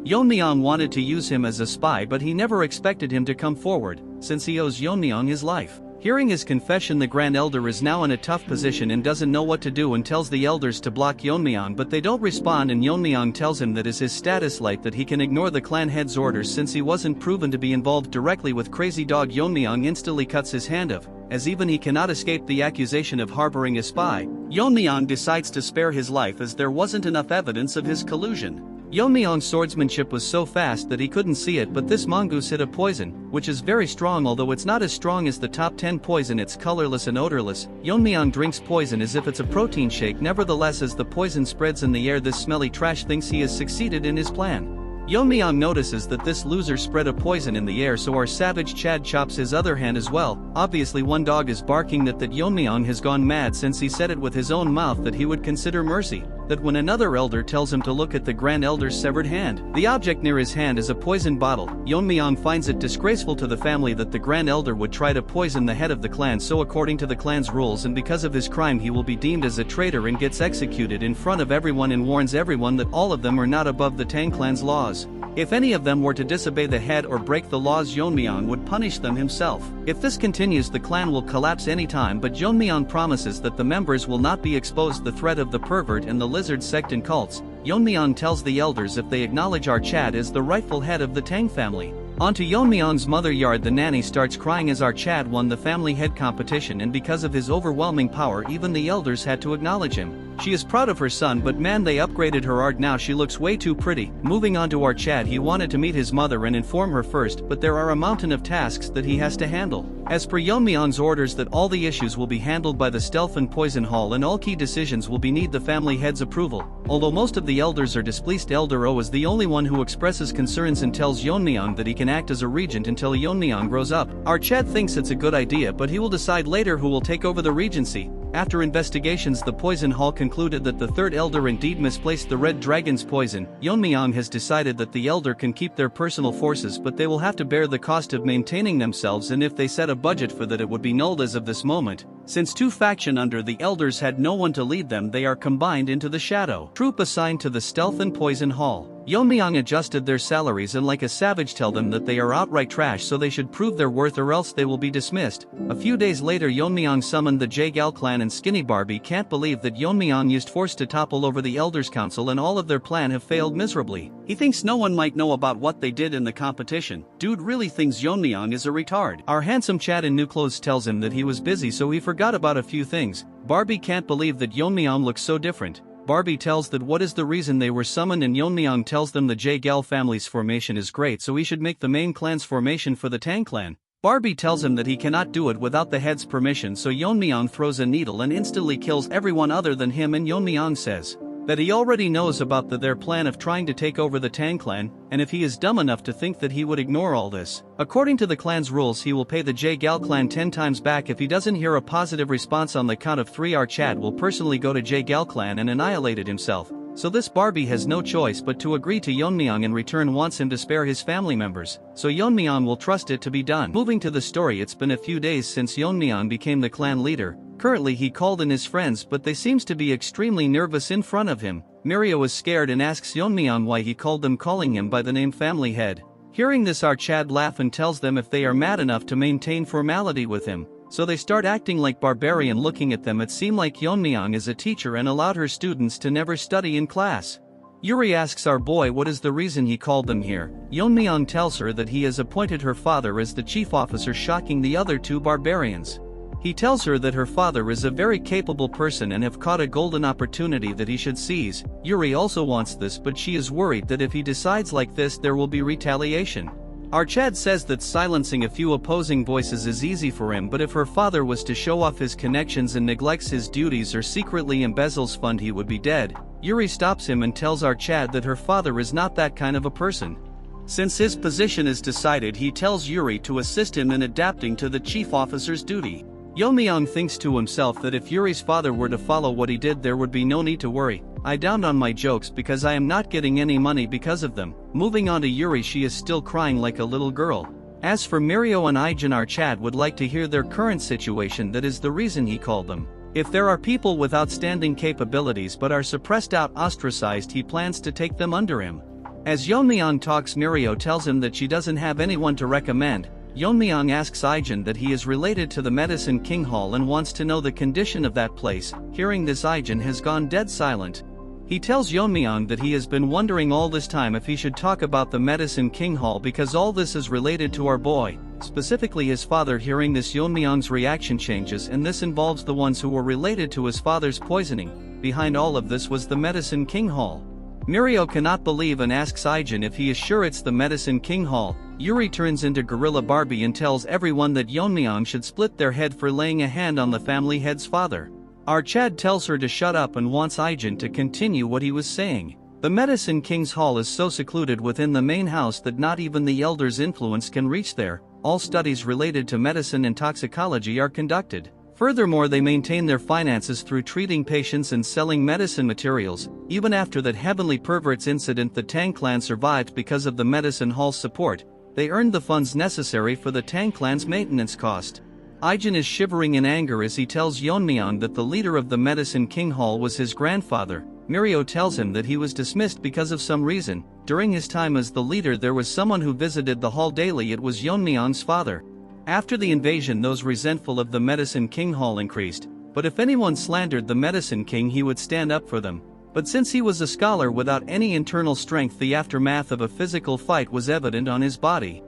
Yeon-myeong wanted to use him as a spy, but he never expected him to come forward, since he owes Yeon-myeong his life. Hearing his confession, the Grand Elder is now in a tough position and doesn't know what to do and tells the elders to block Yeon-myeong, but they don't respond, and Yeon-myeong tells him that is his status light that he can ignore the clan head's orders since he wasn't proven to be involved directly with Crazy Dog. Yeon-myeong instantly cuts his hand off, as even he cannot escape the accusation of harboring a spy. Yeon-myeong decides to spare his life as there wasn't enough evidence of his collusion. Yeon-myeong's swordsmanship was so fast that he couldn't see it, but this mongoose hit a poison, which is very strong, although it's not as strong as the top 10 poison. It's colorless and odorless. Yeon-myeong drinks poison as if it's a protein shake. Nevertheless, as the poison spreads in the air, this smelly trash thinks he has succeeded in his plan. Yeon-myeong notices that this loser spread a poison in the air, so our savage Chad chops his other hand as well. Obviously one dog is barking that Yeon-myeong has gone mad since he said it with his own mouth that he would consider mercy. That when another elder tells him to look at the Grand Elder's severed hand, the object near his hand is a poison bottle. Yeon-myeong finds it disgraceful to the family that the Grand Elder would try to poison the head of the clan, so according to the clan's rules and because of his crime he will be deemed as a traitor and gets executed in front of everyone, and warns everyone that all of them are not above the Tang clan's laws. If any of them were to disobey the head or break the laws, Yeon-myeong would punish them himself. If this continues, the clan will collapse anytime, but Yeon-myeong promises that the members will not be exposed to the threat of the pervert and the lizard sect and cults. Yeon-myeong tells the elders if they acknowledge our Chad as the rightful head of the Tang family. Onto Yeon-myeong's mother yard, the nanny starts crying as our Chad won the family head competition, and because of his overwhelming power even the elders had to acknowledge him. She is proud of her son, but man, they upgraded her art, now she looks way too pretty. Moving on to our Chad, he wanted to meet his mother and inform her first, but there are a mountain of tasks that he has to handle. As per Yeon-myeong's orders that all the issues will be handled by the Stealth and Poison Hall and all key decisions will be need the family head's approval. Although most of the elders are displeased, Elder O is the only one who expresses concerns and tells Yeon-myeong that he can act as a regent until Yeon-myeong grows up. Our Chad thinks it's a good idea, but he will decide later who will take over the regency. After investigations, the Poison Hall concluded that the third elder indeed misplaced the Red Dragon's poison. Yeon-myeong has decided that the elder can keep their personal forces, but they will have to bear the cost of maintaining themselves, and if they set a budget for that, it would be nulled as of this moment. Since two factions under the elders had no one to lead them, they are combined into the Shadow Troop assigned to the Stealth and Poison Hall. Yeon-myeong adjusted their salaries and like a savage tell them that they are outright trash, so they should prove their worth or else they will be dismissed. A few days later, Yeon-myeong summoned the Jaegal clan, and Skinny Barbie can't believe that Yeon-myeong used force to topple over the Elders Council and all of their plan have failed miserably. He thinks no one might know about what they did in the competition. Dude really thinks Yeon-myeong is a retard. Our handsome Chad in new clothes tells him that he was busy so he forgot about a few things. Barbie can't believe that Yeon-myeong looks so different. Barbie tells that what is the reason they were summoned, and Yeon-myeong tells them the Jaegal family's formation is great, so he should make the main clan's formation for the Tang clan. Barbie tells him that he cannot do it without the head's permission, so Yeon-myeong throws a needle and instantly kills everyone other than him, and Yeon-myeong says that he already knows about their plan of trying to take over the Tang clan, and if he is dumb enough to think that he would ignore all this. According to the clan's rules, he will pay the Jaegal clan 10 times back if he doesn't hear a positive response on the count of 3. Our Chad will personally go to Jaegal clan and annihilate it himself. So this Barbie has no choice but to agree to Yeon-myeong, in return wants him to spare his family members, so Yeon-myeong will trust it to be done. Moving to the story, it's been a few days since Yeon-myeong became the clan leader. Currently he called in his friends, but they seems to be extremely nervous in front of him. Mirio is scared and asks Yeon-myeong why he called them, calling him by the name family head. Hearing this, our Chad laugh and tells them if they are mad enough to maintain formality with him. So they start acting like barbarian. Looking at them, it seemed like Yeon-myeong is a teacher and allowed her students to never study in class. Yuri asks our boy what is the reason he called them here. Yeon-myeong tells her that he has appointed her father as the chief officer, shocking the other two barbarians. He tells her that her father is a very capable person and have caught a golden opportunity that he should seize. Yuri also wants this, but she is worried that if he decides like this there will be retaliation. Our Chad says that silencing a few opposing voices is easy for him, but if her father was to show off his connections and neglects his duties or secretly embezzles fund, he would be dead. Yuri stops him and tells our Chad that her father is not that kind of a person. Since his position is decided, he tells Yuri to assist him in adapting to the chief officer's duty. Yeon-myeong thinks to himself that if Yuri's father were to follow what he did, there would be no need to worry. I downed on my jokes because I am not getting any money because of them. Moving on to Yuri, she is still crying like a little girl. As for Mirio and Ijin, our Chad would like to hear their current situation, that is the reason he called them. If there are people with outstanding capabilities but are suppressed out, ostracized, he plans to take them under him. As Yeon-myeong talks, Mirio tells him that she doesn't have anyone to recommend. Yeon-myeong asks Ijin that he is related to the Medicine King Hall and wants to know the condition of that place. Hearing this, Ijin has gone dead silent. He tells Yeon-myeong that he has been wondering all this time if he should talk about the Medicine King Hall because all this is related to our boy, specifically his father. Hearing this, Yeon-myeong's reaction changes, and this involves the ones who were related to his father's poisoning. Behind all of this was the Medicine King Hall. Mirio cannot believe and asks Ijin if he is sure it's the Medicine King Hall. Yuri turns into Gorilla Barbie and tells everyone that Yeon-myeong should split their head for laying a hand on the family head's father. Our Chad tells her to shut up and wants Ijin to continue what he was saying. The Medicine King's Hall is so secluded within the main house that not even the Elder's influence can reach there. All studies related to medicine and toxicology are conducted. Furthermore, they maintain their finances through treating patients and selling medicine materials. Even after that Heavenly Perverts incident, the Tang clan survived because of the Medicine Hall's support. They earned the funds necessary for the Tang clan's maintenance cost. Ijin is shivering in anger as he tells Yeon-myeong that the leader of the Medicine King Hall was his grandfather. Mirio tells him that he was dismissed because of some reason. During his time as the leader, there was someone who visited the hall daily. It was Yeon-myeong's father. After the invasion, those resentful of the Medicine King Hall increased, but if anyone slandered the Medicine King, he would stand up for them. But since he was a scholar without any internal strength, the aftermath of a physical fight was evident on his body.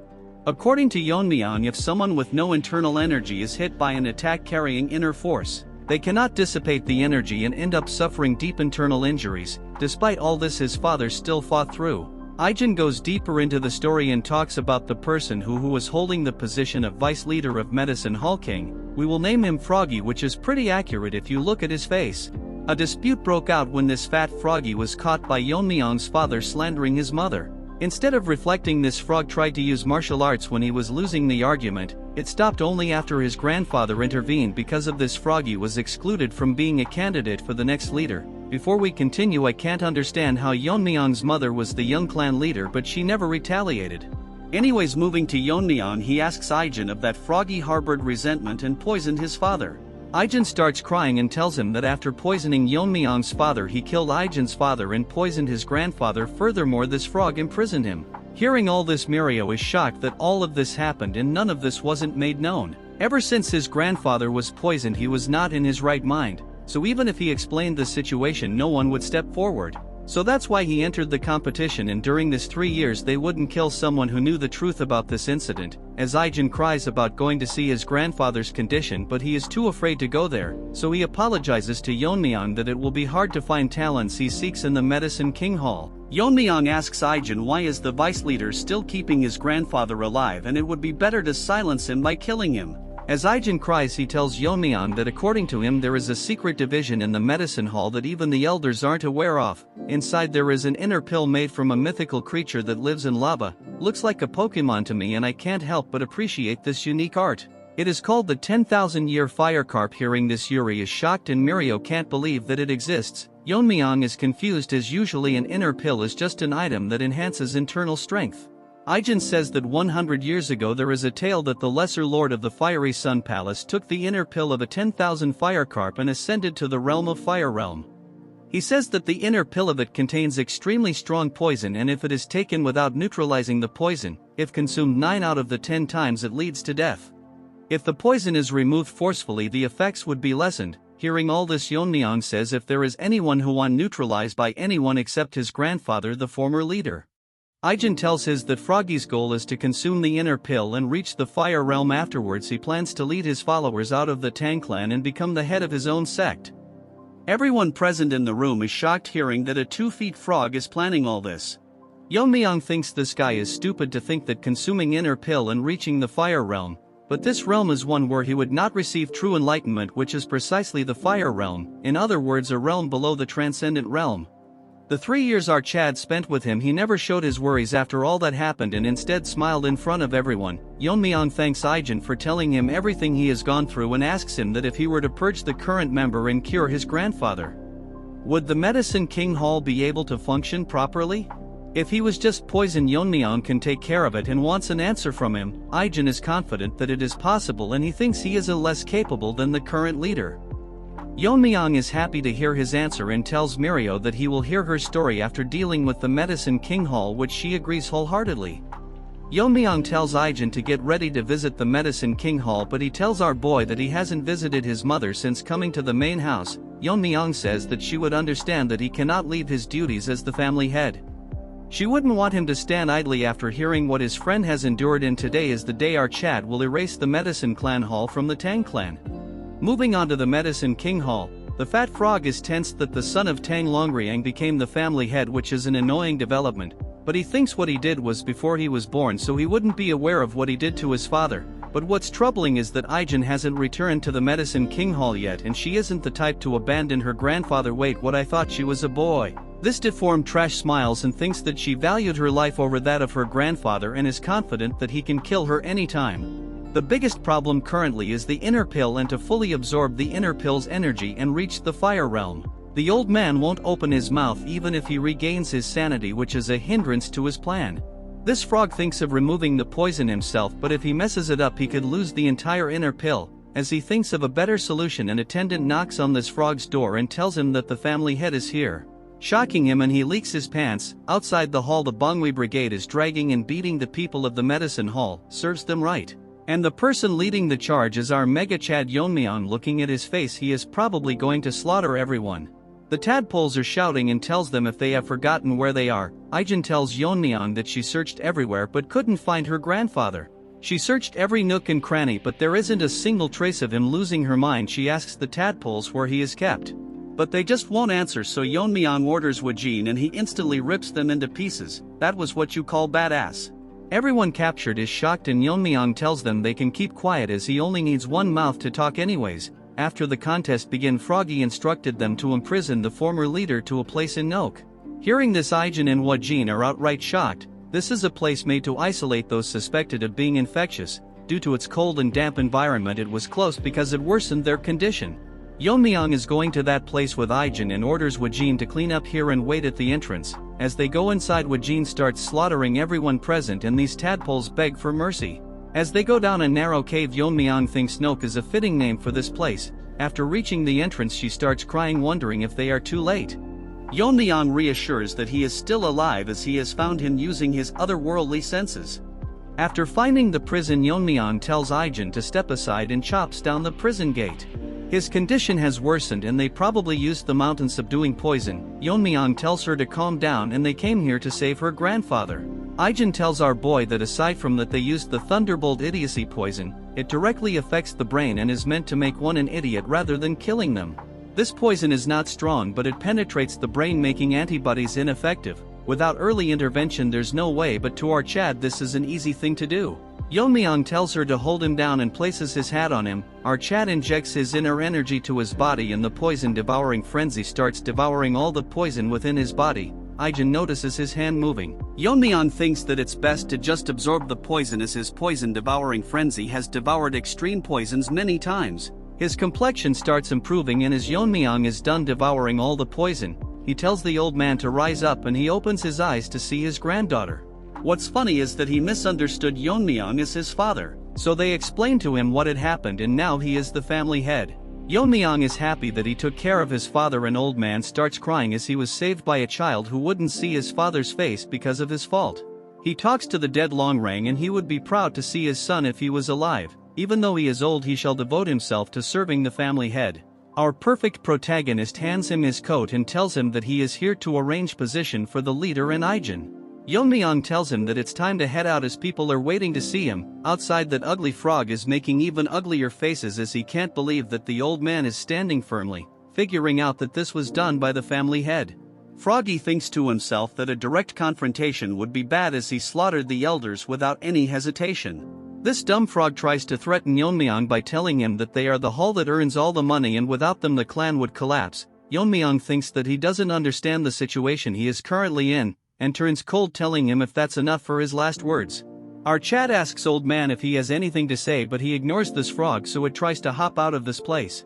According to Yeon-myeong, if someone with no internal energy is hit by an attack carrying inner force, they cannot dissipate the energy and end up suffering deep internal injuries. Despite all this, his father still fought through. Ijin goes deeper into the story and talks about the person who was holding the position of vice leader of Medicine Hall King. We will name him Froggy, which is pretty accurate if you look at his face. A dispute broke out when this fat Froggy was caught by Yeon-myeong's father slandering his mother. Instead of reflecting this, Frog tried to use martial arts when he was losing the argument. It stopped only after his grandfather intervened. Because of this, Froggy was excluded from being a candidate for the next leader. Before we continue, I can't understand how Yeon-myeong's mother was the young clan leader but she never retaliated. Anyways, moving to Yeon-myeong, he asks Aijin if that Froggy harbored resentment and poisoned his father. Aijin starts crying and tells him that after poisoning Yeon-myeong's father he killed Aijin's father and poisoned his grandfather. Furthermore, this frog imprisoned him. Hearing all this, Mirio is shocked that all of this happened and none of this wasn't made known. Ever since his grandfather was poisoned he was not in his right mind, so even if he explained the situation no one would step forward. So that's why he entered the competition, and during this 3 years they wouldn't kill someone who knew the truth about this incident. As Aijin cries about going to see his grandfather's condition but he is too afraid to go there, so he apologizes to Yeon-myeong that it will be hard to find talents he seeks in the Medicine King Hall. Yeon-myeong asks Aijin why is the vice leader still keeping his grandfather alive and it would be better to silence him by killing him. As Aijin cries, he tells Yeon-myeong that according to him there is a secret division in the medicine hall that even the elders aren't aware of. Inside there is an inner pill made from a mythical creature that lives in lava. Looks like a Pokemon to me and I can't help but appreciate this unique art. It is called the 10,000-year fire carp. Hearing this, Yuri is shocked and Mirio can't believe that it exists. Yeon-myeong is confused as usually an inner pill is just an item that enhances internal strength. Aijin says that 100 years ago there is a tale that the lesser lord of the fiery sun palace took the inner pill of a 10,000 fire carp and ascended to the realm of fire realm. He says that the inner pill of it contains extremely strong poison and if it is taken without neutralizing the poison, if consumed 9 out of the 10 times it leads to death. If the poison is removed forcefully the effects would be lessened. Hearing all this, Yeon-myeong says if there is anyone who won neutralized by anyone except his grandfather, the former leader. Aijin tells his that Froggy's goal is to consume the inner pill and reach the fire realm. Afterwards he plans to lead his followers out of the Tang clan and become the head of his own sect. Everyone present in the room is shocked hearing that a 2-feet frog is planning all this. Yeon-myeong thinks this guy is stupid to think that consuming inner pill and reaching the fire realm, but this realm is one where he would not receive true enlightenment, which is precisely the fire realm, in other words a realm below the transcendent realm. The 3 years Chad spent with him, he never showed his worries after all that happened and instead smiled in front of everyone. Yeon-myeong thanks Aijin for telling him everything he has gone through and asks him that if he were to purge the current member and cure his grandfather, would the Medicine King Hall be able to function properly? If he was just poison, Yeon-myeong can take care of it and wants an answer from him. Aijin is confident that it is possible and he thinks he is less capable than the current leader. Yeon-myeong is happy to hear his answer and tells Mirio that he will hear her story after dealing with the Medicine King Hall, which she agrees wholeheartedly. Yeon-myeong tells Aijin to get ready to visit the Medicine King Hall, but he tells our boy that he hasn't visited his mother since coming to the main house. Yeon-myeong says that she would understand that he cannot leave his duties as the family head. She wouldn't want him to stand idly after hearing what his friend has endured, and today is the day our Chad will erase the Medicine Clan Hall from the Tang clan. Moving on to the Medicine King Hall, the fat frog is tensed that the son of Tang Longriang became the family head, which is an annoying development, but he thinks what he did was before he was born so he wouldn't be aware of what he did to his father. But what's troubling is that Aijin hasn't returned to the Medicine King Hall yet and she isn't the type to abandon her grandfather. Wait, what? I thought she was a boy. This deformed trash smiles and thinks that she valued her life over that of her grandfather and is confident that he can kill her anytime. The biggest problem currently is the inner pill, and to fully absorb the inner pill's energy and reach the fire realm, the old man won't open his mouth even if he regains his sanity, which is a hindrance to his plan. This frog thinks of removing the poison himself, but if he messes it up he could lose the entire inner pill. As he thinks of a better solution, an attendant knocks on this frog's door and tells him that the family head is here, shocking him, and he leaks his pants. Outside the hall the Bangui brigade is dragging and beating the people of the medicine hall, serves them right. And the person leading the charge is our mega Chad Yeon-myeong. Looking at his face he is probably going to slaughter everyone. The tadpoles are shouting and tells them if they have forgotten where they are. Aijin tells Yeon-myeong that she searched everywhere but couldn't find her grandfather. She searched every nook and cranny but there isn't a single trace of him. Losing her mind she asks the tadpoles where he is kept, but they just won't answer, so Yeon-myeong orders Wajin and he instantly rips them into pieces. That was what you call badass. Everyone captured is shocked and Yeon-myeong tells them they can keep quiet as he only needs one mouth to talk anyways. After the contest began, Froggy instructed them to imprison the former leader to a place in Nook. Hearing this, Aijin and Wajin are outright shocked. This is a place made to isolate those suspected of being infectious. due to its cold and damp environment it was close because it worsened their condition. Yeon-myeong is going to that place with Ijin and orders Wajin to clean up here and wait at the entrance. As they go inside, Wajin starts slaughtering everyone present and these tadpoles beg for mercy. As they go down a narrow cave, Yeon-myeong thinks Nook is a fitting name for this place. After reaching the entrance she starts crying, wondering if they are too late. Yeon-myeong reassures that he is still alive as he has found him using his otherworldly senses. After finding the prison, Yeon-myeong tells Ijin to step aside and chops down the prison gate. His condition has worsened and they probably used the mountain subduing poison. Yeon-myeong tells her to calm down and they came here to save her grandfather. Ijin tells our boy that aside from that they used the Thunderbolt idiocy poison, it directly affects the brain and is meant to make one an idiot rather than killing them. This poison is not strong but it penetrates the brain, making antibodies ineffective. Without early intervention there's no way, but to our Chad this is an easy thing to do. Yeon-myeong tells her to hold him down and places his hat on him. Our Chad injects his inner energy to his body and the poison devouring frenzy starts devouring all the poison within his body. Ijin notices his hand moving. Yeon-myeong thinks that it's best to just absorb the poison as his poison devouring frenzy has devoured extreme poisons many times. His complexion starts improving and as Yeon-myeong is done devouring all the poison, he tells the old man to rise up and he opens his eyes to see his granddaughter. What's funny is that he misunderstood Yeon-myeong as his father, so they explain to him what had happened and now he is the family head. Yeon-myeong is happy that he took care of his father and old man starts crying as he was saved by a child who wouldn't see his father's face because of his fault. He talks to the dead Longrang and he would be proud to see his son if he was alive. Even though he is old he shall devote himself to serving the family head. Our perfect protagonist hands him his coat and tells him that he is here to arrange position for the leader and Ijin. Yeon-myeong tells him that it's time to head out as people are waiting to see him. Outside, that ugly frog is making even uglier faces as he can't believe that the old man is standing firmly, figuring out that this was done by the family head. Froggy thinks to himself that a direct confrontation would be bad as he slaughtered the elders without any hesitation. This dumb frog tries to threaten Yeon-myeong by telling him that they are the haul that earns all the money and without them the clan would collapse. Yeon-myeong thinks that he doesn't understand the situation he is currently in, and turns cold, telling him if that's enough for his last words. Our Chad asks old man if he has anything to say, but he ignores this frog, so it tries to hop out of this place.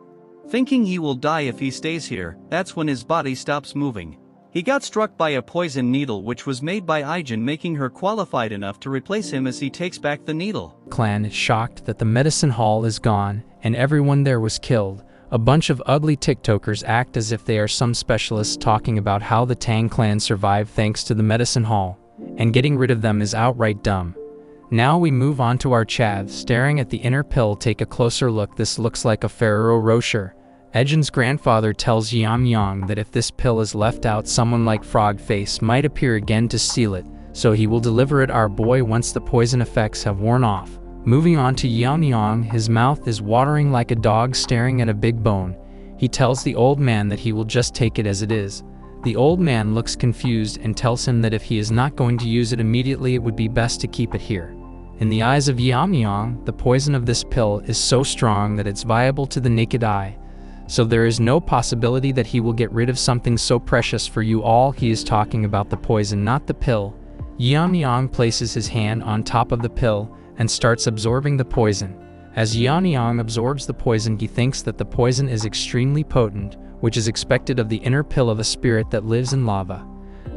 Thinking he will die if he stays here, that's when his body stops moving. He got struck by a poison needle which was made by Ijin, making her qualified enough to replace him as he takes back the needle. Clan is shocked that the medicine hall is gone and everyone there was killed. A bunch of ugly TikTokers act as if they are some specialists talking about how the Tang clan survived thanks to the medicine hall, and getting rid of them is outright dumb. Now we move on to our Chad staring at the inner pill. Take a closer look. This looks like a Ferrero Rocher. Ejin's grandfather tells Yeon-myeong that if this pill is left out someone like Frog Face might appear again to steal it, so he will deliver it our boy once the poison effects have worn off. Moving on to Yeon-myeong, his mouth is watering like a dog staring at a big bone. He tells the old man that he will just take it as it is. The old man looks confused and tells him that if he is not going to use it immediately it would be best to keep it here. In the eyes of Yeon-myeong, the poison of this pill is so strong that it's viable to the naked eye. So there is no possibility that he will get rid of something so precious for you all. He is talking about the poison, not the pill. Yeon-myeong places his hand on top of the pill and starts absorbing the poison. As Yeon-myeong absorbs the poison, he thinks that the poison is extremely potent, which is expected of the inner pill of a spirit that lives in lava.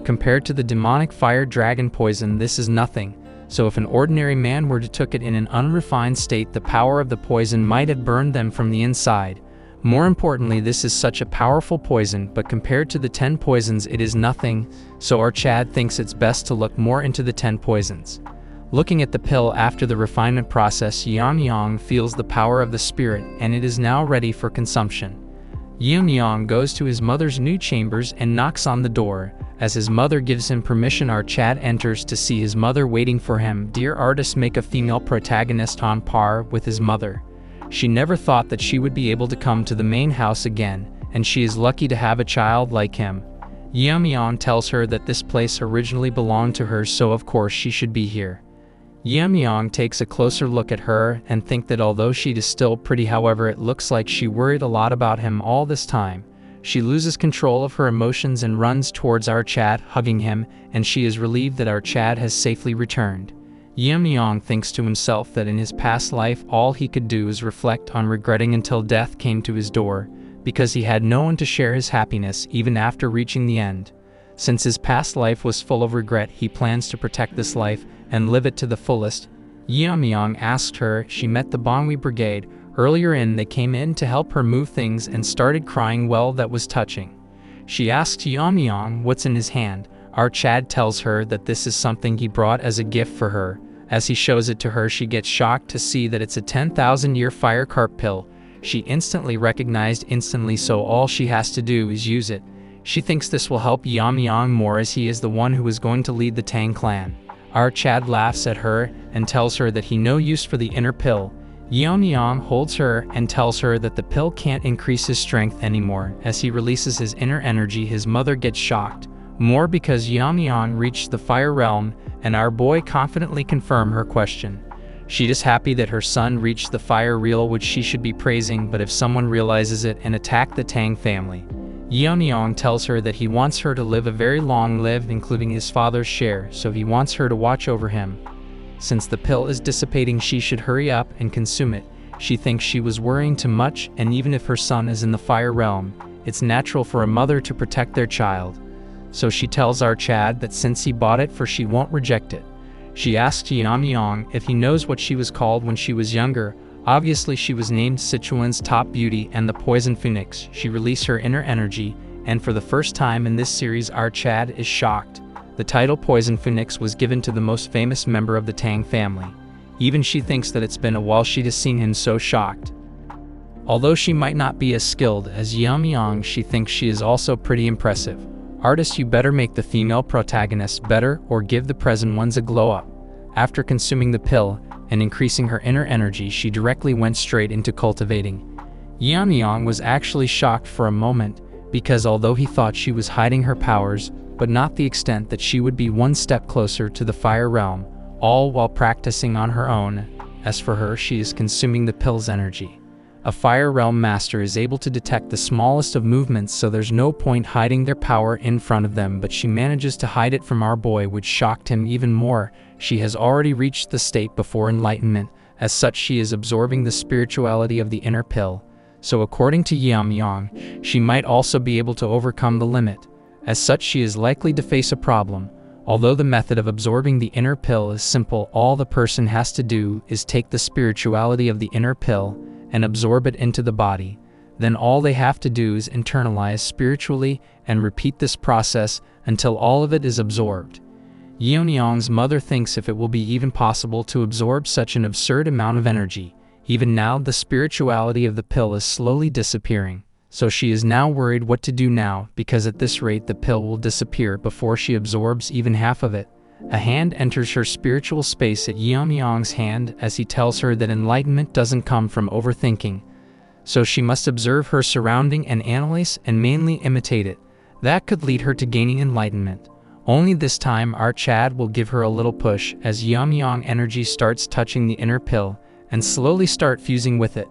Compared to the demonic fire dragon poison, this is nothing, so if an ordinary man were to took it in an unrefined state, the power of the poison might have burned them from the inside. More importantly, this is such a powerful poison, but compared to the 10 poisons it is nothing, so our Chad thinks it's best to look more into the 10 poisons. Looking at the pill after the refinement process, Yeon-myeong feels the power of the spirit and it is now ready for consumption. Yeon-myeong goes to his mother's new chambers and knocks on the door. As his mother gives him permission, our Chad enters to see his mother waiting for him. Dear artists make a female protagonist on par with his mother. She never thought that she would be able to come to the main house again, and she is lucky to have a child like him. Yeon-myeong tells her that this place originally belonged to her, so of course she should be here. Yeon-myeong takes a closer look at her and think that although she is still pretty, however it looks like she worried a lot about him all this time. She loses control of her emotions and runs towards our Chad, hugging him, and she is relieved that our Chad has safely returned. Yeon-myeong thinks to himself that in his past life all he could do is reflect on regretting until death came to his door, because he had no one to share his happiness even after reaching the end. Since his past life was full of regret, he plans to protect this life and live it to the fullest. Yeon-myeong asked her if she met the Manhwa brigade. Earlier they came in to help her move things and started crying. Well, that was touching. She asks Yeon-myeong what's in his hand. Our Chad tells her that this is something he brought as a gift for her. As he shows it to her, she gets shocked to see that it's a 10,000-year fire carp pill. She instantly recognized so all she has to do is use it. She thinks this will help Yeon-myeong more as he is the one who is going to lead the Tang clan. Our Chad laughs at her and tells her that he no use for the inner pill. Yeon-myeong holds her and tells her that the pill can't increase his strength anymore. As he releases his inner energy, his mother gets shocked, more because Yeon-myeong reached the fire realm, and our boy confidently confirmed her question. She is happy that her son reached the fire realm, which she should be praising, but if someone realizes it and attack the Tang family. Yeon-myeong tells her that he wants her to live a very long life, including his father's share, so he wants her to watch over him. Since the pill is dissipating, she should hurry up and consume it. She thinks she was worrying too much, and even if her son is in the fire realm, it's natural for a mother to protect their child. So she tells our Chad that since he bought it for she won't reject it. She asks Yeon-myeong if he knows what she was called when she was younger. Obviously she was named Sichuan's top beauty and the poison phoenix. She released her inner energy, and for the first time in this series our Chad is shocked. The title Poison Phoenix was given to the most famous member of the Tang family. Even she thinks that it's been a while she has seen him so shocked. Although she might not be as skilled as Yeon-myeong, she thinks she is also pretty impressive. Artist, you better make the female protagonists better or give the present ones a glow up. After consuming the pill and increasing her inner energy, she directly went straight into cultivating. Yeon-myeong was actually shocked for a moment, because although he thought she was hiding her powers, but not the extent that she would be one step closer to the fire realm, all while practicing on her own. As for her, she is consuming the pill's energy. A fire realm master is able to detect the smallest of movements, so there's no point hiding their power in front of them, but she manages to hide it from our boy, which shocked him even more. She has already reached the state before enlightenment. As such, she is absorbing the spirituality of the inner pill. So according to Yeon-myeong, she might also be able to overcome the limit. As such, she is likely to face a problem. Although the method of absorbing the inner pill is simple, all the person has to do is take the spirituality of the inner pill and absorb it into the body. Then all they have to do is internalize spiritually and repeat this process until all of it is absorbed. Yeon-myeong's mother thinks if it will be even possible to absorb such an absurd amount of energy. Even now the spirituality of the pill is slowly disappearing, so she is now worried what to do now, because at this rate the pill will disappear before she absorbs even half of it. A hand enters her spiritual space at Yeon-myeong's hand as he tells her that enlightenment doesn't come from overthinking, so she must observe her surrounding and analyze and mainly imitate it. That could lead her to gaining enlightenment. Only this time our Chad will give her a little push as Yeon-myeong energy starts touching the inner pill and slowly start fusing with it.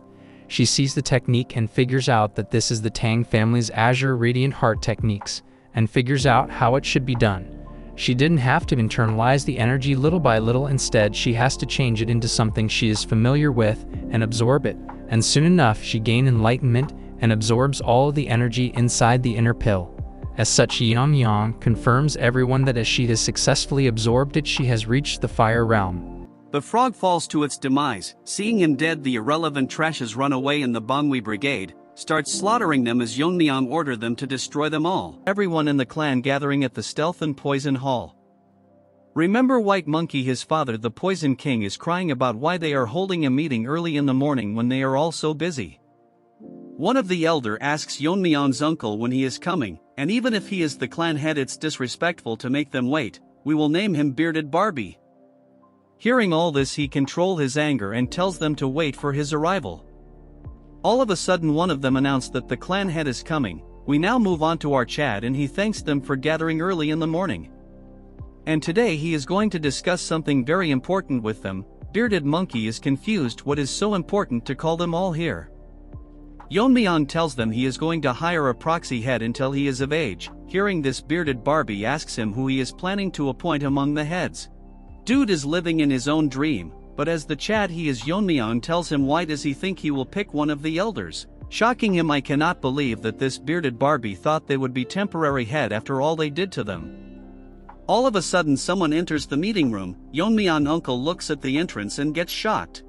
She sees the technique and figures out that this is the Tang family's Azure Radiant Heart techniques, and figures out how it should be done. She didn't have to internalize the energy little by little, instead she has to change it into something she is familiar with and absorb it, and soon enough she gained enlightenment and absorbs all of the energy inside the inner pill. As such, Yeon-myeong confirms everyone that as she has successfully absorbed it, she has reached the fire realm. The frog falls to its demise. Seeing him dead, the irrelevant trashes run away and the Manhwa brigade starts slaughtering them as Yeon-myeong ordered them to destroy them all. Everyone in the clan gathering at the Stealth and Poison Hall. Remember White Monkey, his father the Poison King, is crying about why they are holding a meeting early in the morning when they are all so busy. One of the elder asks Yeon-myeong's uncle when he is coming, and even if he is the clan head it's disrespectful to make them wait. We will name him Bearded Barbie. Hearing all this, he controls his anger and tells them to wait for his arrival. All of a sudden one of them announced that the clan head is coming. We now move on to our Chad and he thanks them for gathering early in the morning. And today he is going to discuss something very important with them. Bearded Monkey is confused what is so important to call them all here. Yeon-myeong tells them he is going to hire a proxy head until he is of age. Hearing this, Bearded Barbie asks him who he is planning to appoint among the heads. Dude is living in his own dream, but as the Chad he is Yeon-myeong tells him why does he think he will pick one of the elders. Shocking him, I cannot believe that this bearded Barbie thought they would be temporary head after all they did to them. All of a sudden someone enters the meeting room. Yeon-myeong uncle looks at the entrance and gets shocked.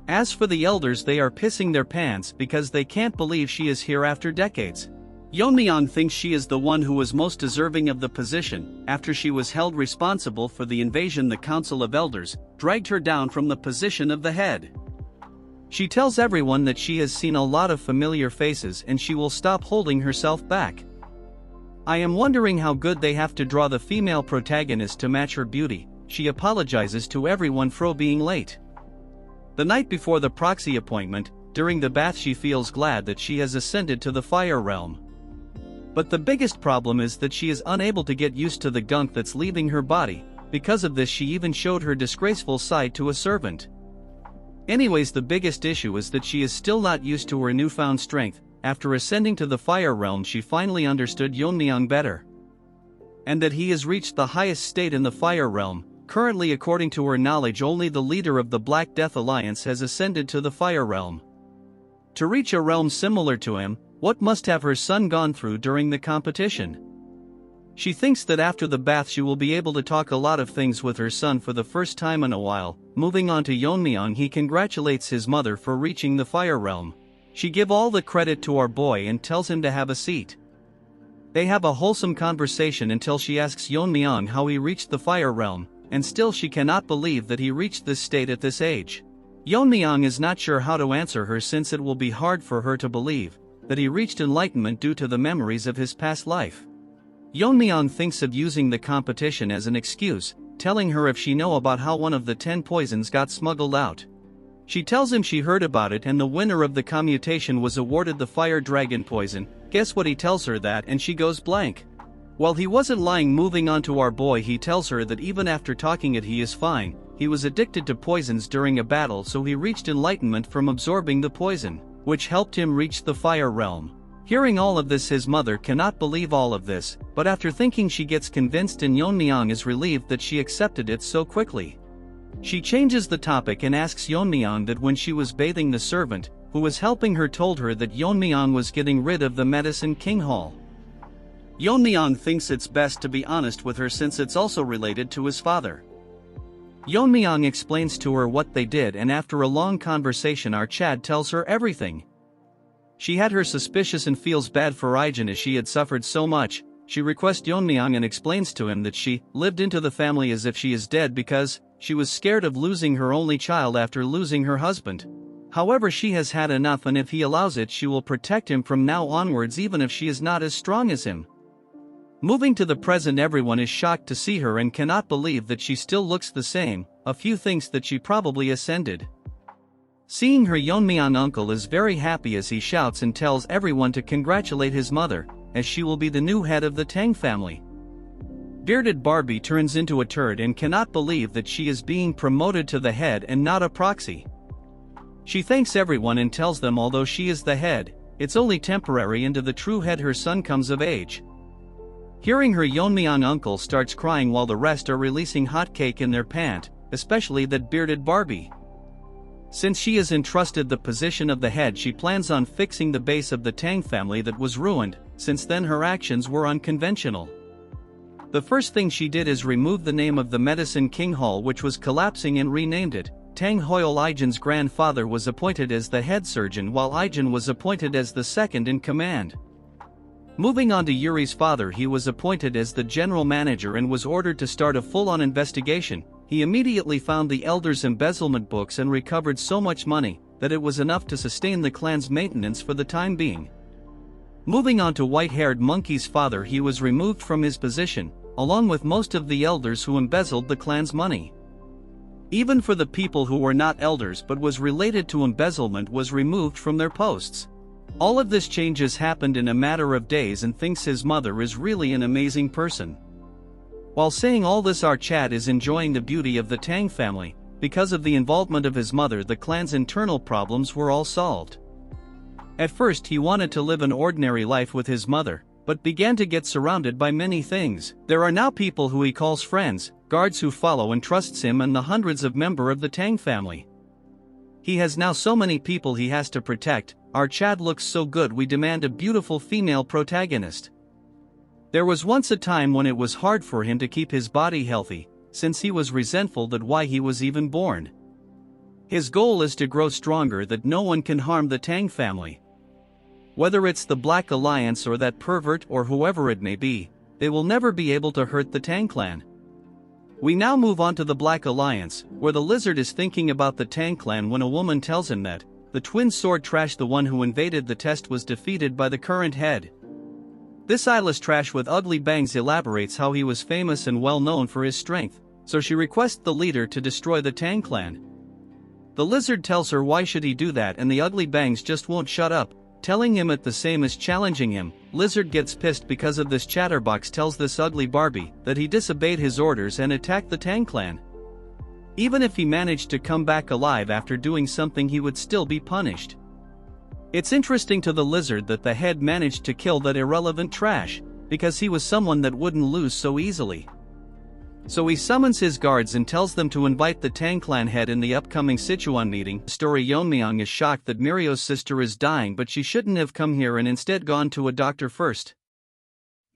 As for the elders, they are pissing their pants because they can't believe she is here after decades. Yeon-myeong thinks she is the one who was most deserving of the position. After she was held responsible for the invasion, the Council of Elders dragged her down from the position of the head. She tells everyone that she has seen a lot of familiar faces and she will stop holding herself back. I am wondering how good they have to draw the female protagonist to match her beauty. She apologizes to everyone for being late. The night before the proxy appointment, during the bath she feels glad that she has ascended to the fire realm. But the biggest problem is that she is unable to get used to the gunk that's leaving her body. Because of this she even showed her disgraceful side to a servant. Anyways, the biggest issue is that she is still not used to her newfound strength. After ascending to the fire realm she finally understood Yeon-myeong better. And that he has reached the highest state in the fire realm. Currently, according to her knowledge, only the leader of the Black Death Alliance has ascended to the fire realm. To reach a realm similar to him, what must have her son gone through during the competition? She thinks that after the bath she will be able to talk a lot of things with her son for the first time in a while. Moving on to Yeon-myeong, he congratulates his mother for reaching the fire realm. She gives all the credit to our boy and tells him to have a seat. They have a wholesome conversation until she asks Yeon-myeong how he reached the fire realm, and still she cannot believe that he reached this state at this age. Yeon-myeong is not sure how to answer her since it will be hard for her to believe that he reached enlightenment due to the memories of his past life. Yeon-myeong thinks of using the competition as an excuse, telling her if she know about how one of the 10 poisons got smuggled out. She tells him she heard about it and the winner of the commutation was awarded the fire dragon poison. Guess what, he tells her that and she goes blank. While he wasn't lying. Moving on to our boy, he tells her that even after talking it he is fine. He was addicted to poisons during a battle, so he reached enlightenment from absorbing the poison, which helped him reach the fire realm. Hearing all of this, his mother cannot believe all of this, but after thinking she gets convinced and Yeon-myeong is relieved that she accepted it so quickly. She changes the topic and asks Yeon-myeong that when she was bathing, the servant who was helping her told her that Yeon-myeong was getting rid of the Medicine King Hall. Yeon-myeong thinks it's best to be honest with her since it's also related to his father. Yeon-myeong explains to her what they did, and after a long conversation our Chad tells her everything. She had her suspicious and feels bad for Ijin as she had suffered so much. She requests Yeon-myeong and explains to him that she lived into the family as if she is dead because she was scared of losing her only child after losing her husband. However, she has had enough, and if he allows it she will protect him from now onwards even if she is not as strong as him. Moving to the present, everyone is shocked to see her and cannot believe that she still looks the same. A few thinks that she probably ascended. Seeing her, Yeon-myeong uncle is very happy as he shouts and tells everyone to congratulate his mother, as she will be the new head of the Tang family. Bearded Barbie turns into a turd and cannot believe that she is being promoted to the head and not a proxy. She thanks everyone and tells them although she is the head, it's only temporary until the true head, her son, comes of age. Hearing her, Yeon-myeong uncle starts crying while the rest are releasing hot cake in their pant, especially that bearded Barbie. Since she is entrusted the position of the head, she plans on fixing the base of the Tang family that was ruined. Since then her actions were unconventional. The first thing she did is remove the name of the Medicine King Hall, which was collapsing, and renamed it. Tang Hoil, Ijin's grandfather, was appointed as the head surgeon while Ijin was appointed as the second in command. Moving on to Yuri's father, he was appointed as the general manager and was ordered to start a full-on investigation. He immediately found the elders' embezzlement books and recovered so much money that it was enough to sustain the clan's maintenance for the time being. Moving on to white-haired Monkey's father, he was removed from his position, along with most of the elders who embezzled the clan's money. Even for the people who were not elders but was related to embezzlement was removed from their posts. All of this changes happened in a matter of days, and thinks his mother is really an amazing person. While saying all this, our Chad is enjoying the beauty of the Tang family. Because of the involvement of his mother, the clan's internal problems were all solved. At first he wanted to live an ordinary life with his mother, but began to get surrounded by many things. There are now people who he calls friends, guards who follow and trusts him and the hundreds of members of the Tang family. He has now so many people he has to protect. Our Chad looks so good, we demand a beautiful female protagonist. There was once a time when it was hard for him to keep his body healthy, since he was resentful that why he was even born. His goal is to grow stronger that no one can harm the Tang family. Whether it's the Black Alliance or that pervert or whoever it may be, they will never be able to hurt the Tang clan. We now move on to the Black Alliance, where the lizard is thinking about the Tang clan when a woman tells him that the twin sword trash, the one who invaded the test, was defeated by the current head. This eyeless trash with ugly bangs elaborates how he was famous and well known for his strength, so she requests the leader to destroy the Tang clan. The lizard tells her why should he do that, and the ugly bangs just won't shut up, telling him at the same as challenging him. Lizard gets pissed because of this. Chatterbox tells this ugly Barbie that he disobeyed his orders and attacked the Tang clan. Even if he managed to come back alive after doing something, he would still be punished. It's interesting to the lizard that the head managed to kill that irrelevant trash, because he was someone that wouldn't lose so easily. So he summons his guards and tells them to invite the Tang clan head in the upcoming Sichuan meeting. Story: Yeon-myeong is shocked that Mirio's sister is dying, but she shouldn't have come here and instead gone to a doctor first.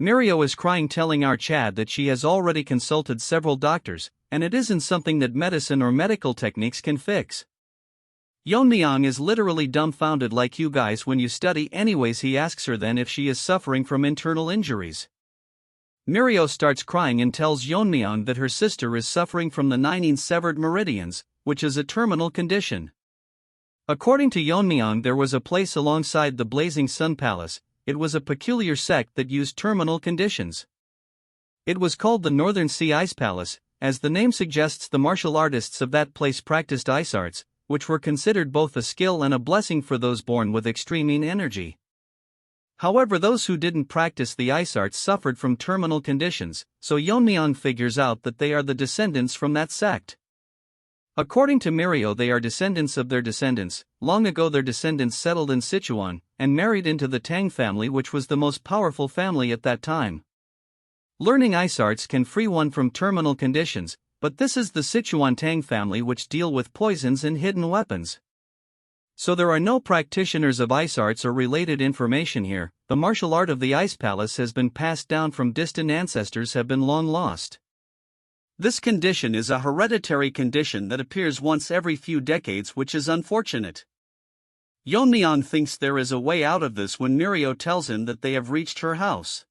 Mirio is crying, telling our Chad that she has already consulted several doctors, and it isn't something that medicine or medical techniques can fix. Yeon-myeong is literally dumbfounded, like you guys when you study. Anyways, he asks her then if she is suffering from internal injuries. Mirio starts crying and tells Yeon-myeong that her sister is suffering from the 19 severed meridians, which is a terminal condition. According to Yeon-myeong, there was a place alongside the Blazing Sun Palace. It was a peculiar sect that used terminal conditions. It was called the Northern Sea Ice Palace. As the name suggests, the martial artists of that place practiced ice arts, which were considered both a skill and a blessing for those born with extreme energy. However, those who didn't practice the ice arts suffered from terminal conditions, so Yeon-myeong figures out that they are the descendants from that sect. According to Mirio, they are descendants of their descendants. Long ago their descendants settled in Sichuan, and married into the Tang family, which was the most powerful family at that time. Learning ice arts can free one from terminal conditions, but this is the Sichuan Tang family, which deal with poisons and hidden weapons. So there are no practitioners of ice arts or related information here. The martial art of the Ice Palace has been passed down from distant ancestors, have been long lost. This condition is a hereditary condition that appears once every few decades, which is unfortunate. Yeon-myeong thinks there is a way out of this when Mirio tells him that they have reached her house,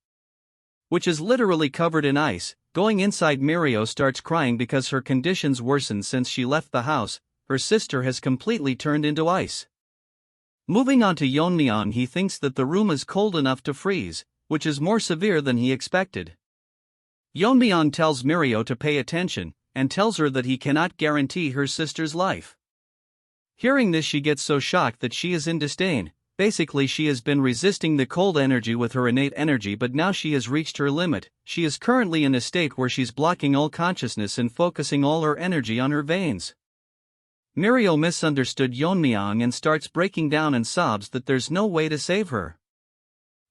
which is literally covered in ice. Going inside, Mirio starts crying because her conditions worsened since she left the house. Her sister has completely turned into ice. Moving on to Yeon-myeong, he thinks that the room is cold enough to freeze, which is more severe than he expected. Yeon-myeong tells Mirio to pay attention, and tells her that he cannot guarantee her sister's life. Hearing this, she gets so shocked that she is in disdain. Basically, she has been resisting the cold energy with her innate energy, but now she has reached her limit. She is currently in a state where she's blocking all consciousness and focusing all her energy on her veins. Mirio misunderstood Yeon-myeong and starts breaking down and sobs that there's no way to save her.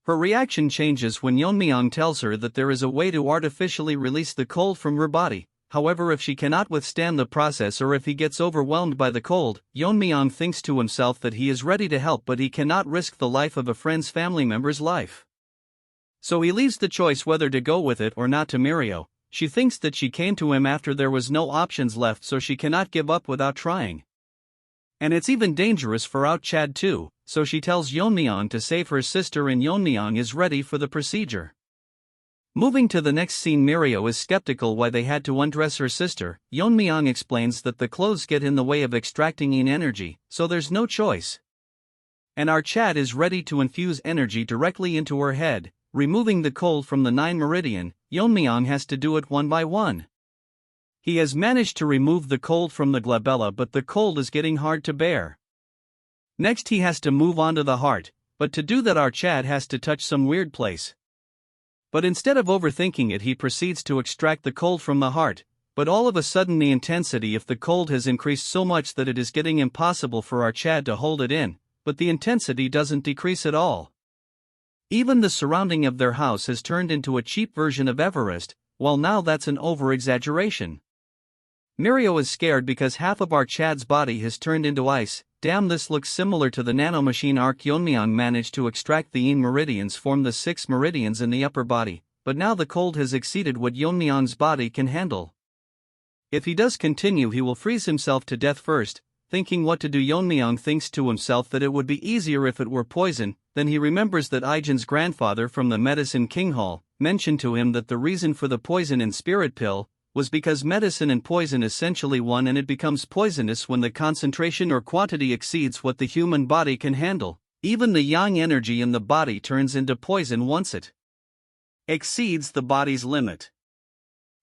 Her reaction changes when Yeon-myeong tells her that there is a way to artificially release the cold from her body. However, if she cannot withstand the process or if he gets overwhelmed by the cold, Yeon-myeong thinks to himself that he is ready to help, but he cannot risk the life of a friend's family member's life. So he leaves the choice whether to go with it or not to Mirio. She thinks that she came to him after there was no options left, so she cannot give up without trying. And it's even dangerous for out Chad too, so she tells Yeon-myeong to save her sister, and Yeon-myeong is ready for the procedure. Moving to the next scene, Mirio is skeptical why they had to undress her sister. Yeon-myeong explains that the clothes get in the way of extracting energy, so there's no choice. And our Chad is ready to infuse energy directly into her head, removing the cold from the 9 meridian. Yeon-myeong has to do it one by one. He has managed to remove the cold from the glabella, but the cold is getting hard to bear. Next he has to move on to the heart, but to do that our Chad has to touch some weird place. But instead of overthinking it, he proceeds to extract the cold from the heart, but all of a sudden the intensity of the cold has increased so much that it is getting impossible for our Chad to hold it in, but the intensity doesn't decrease at all. Even the surrounding of their house has turned into a cheap version of Everest. Well, now that's an over-exaggeration. Mirio is scared because half of our Chad's body has turned into ice. Damn, this looks similar to the nanomachine Arc Yeon-myeong managed to extract. The Yin meridians form the 6 meridians in the upper body, but now the cold has exceeded what Yeon-myeong's body can handle. If he does continue, he will freeze himself to death first. Thinking what to do, Yeon-myeong thinks to himself that it would be easier if it were poison. Then he remembers that Ijin's grandfather from the Medicine King Hall mentioned to him that the reason for the poison in spirit pill was because medicine and poison essentially one, and it becomes poisonous when the concentration or quantity exceeds what the human body can handle. Even the yang energy in the body turns into poison once it exceeds the body's limit.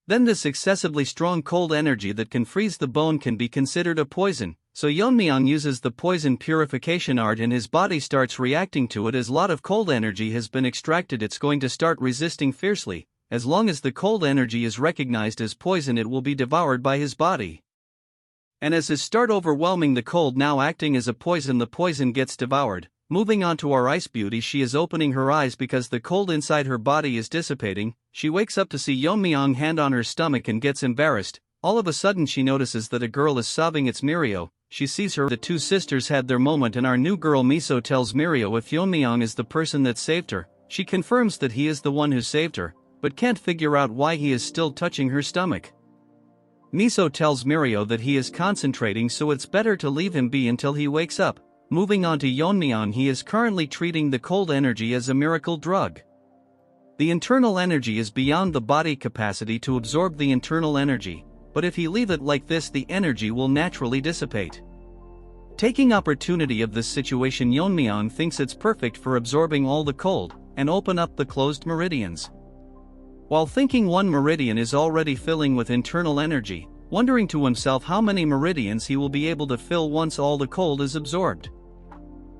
Then this excessively strong cold energy that can freeze the bone can be considered a poison. So Yeon-myeong uses the poison purification art and his body starts reacting to it. As a lot of cold energy has been extracted, it's going to start resisting fiercely. As long as the cold energy is recognized as poison, it will be devoured by his body. And as his start overwhelming the cold now acting as a poison, the poison gets devoured. Moving on to our ice beauty, she is opening her eyes because the cold inside her body is dissipating. She wakes up to see Yeon-myeong hand on her stomach and gets embarrassed. All of a sudden she notices that a girl is sobbing. It's Mirio. She sees her. The two sisters had their moment, and our new girl Miso tells Mirio if Yeon-myeong is the person that saved her. She confirms that he is the one who saved her, but can't figure out why he is still touching her stomach. Miso tells Mirio that he is concentrating, so it's better to leave him be until he wakes up. Moving on to Yeon-myeong, he is currently treating the cold energy as a miracle drug. The internal energy is beyond the body capacity to absorb the internal energy, but if he leave it like this, the energy will naturally dissipate. Taking opportunity of this situation, Yeon-myeong thinks it's perfect for absorbing all the cold and open up the closed meridians. While thinking one meridian is already filling with internal energy, wondering to himself how many meridians he will be able to fill once all the cold is absorbed.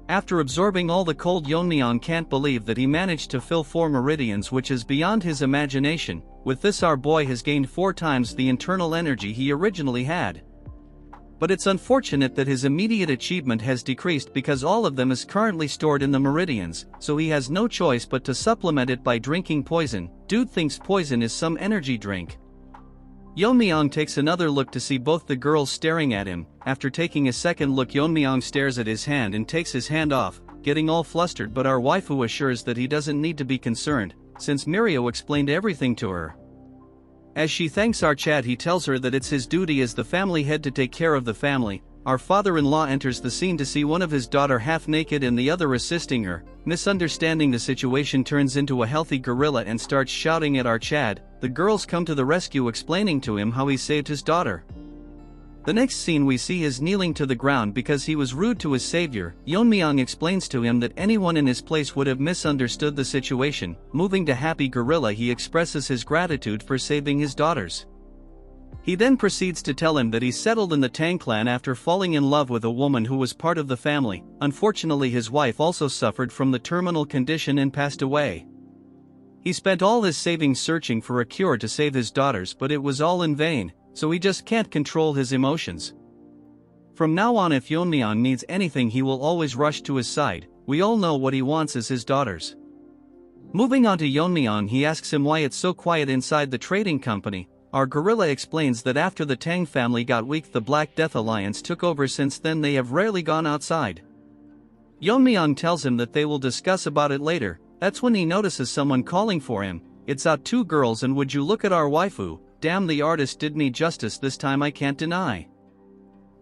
After absorbing all the cold, Yeon-myeong can't believe that he managed to fill 4 meridians, which is beyond his imagination. With this, our boy has gained 4 times the internal energy he originally had. But it's unfortunate that his immediate achievement has decreased because all of them is currently stored in the meridians, so he has no choice but to supplement it by drinking poison. Dude thinks poison is some energy drink. Yeon-myeong takes another look to see both the girls staring at him. After taking a second look, Yeon-myeong stares at his hand and takes his hand off, getting all flustered, but our waifu assures that he doesn't need to be concerned, since Mirio explained everything to her. As she thanks our Chad, he tells her that it's his duty as the family head to take care of the family. Our father-in-law enters the scene to see one of his daughter half naked and the other assisting her. Misunderstanding the situation, turns into a healthy gorilla and starts shouting at our Chad. The girls come to the rescue, explaining to him how he saved his daughter. The next scene we see is kneeling to the ground because he was rude to his savior. Yeon-myeong explains to him that anyone in his place would have misunderstood the situation. Moving to happy gorilla, he expresses his gratitude for saving his daughters. He then proceeds to tell him that he settled in the Tang clan after falling in love with a woman who was part of the family. Unfortunately, his wife also suffered from the terminal condition and passed away. He spent all his savings searching for a cure to save his daughters, but it was all in vain, so he just can't control his emotions. From now on, if Yeon-myeong needs anything, he will always rush to his side. We all know what he wants is his daughters. Moving on to Yeon-myeong, he asks him why it's so quiet inside the trading company. Our gorilla explains that after the Tang family got weak, the Black Death Alliance took over. Since then they have rarely gone outside. Yeon-myeong tells him that they will discuss about it later. That's when he notices someone calling for him. It's out 2 girls, and would you look at our waifu. Damn, the artist did me justice this time, I can't deny.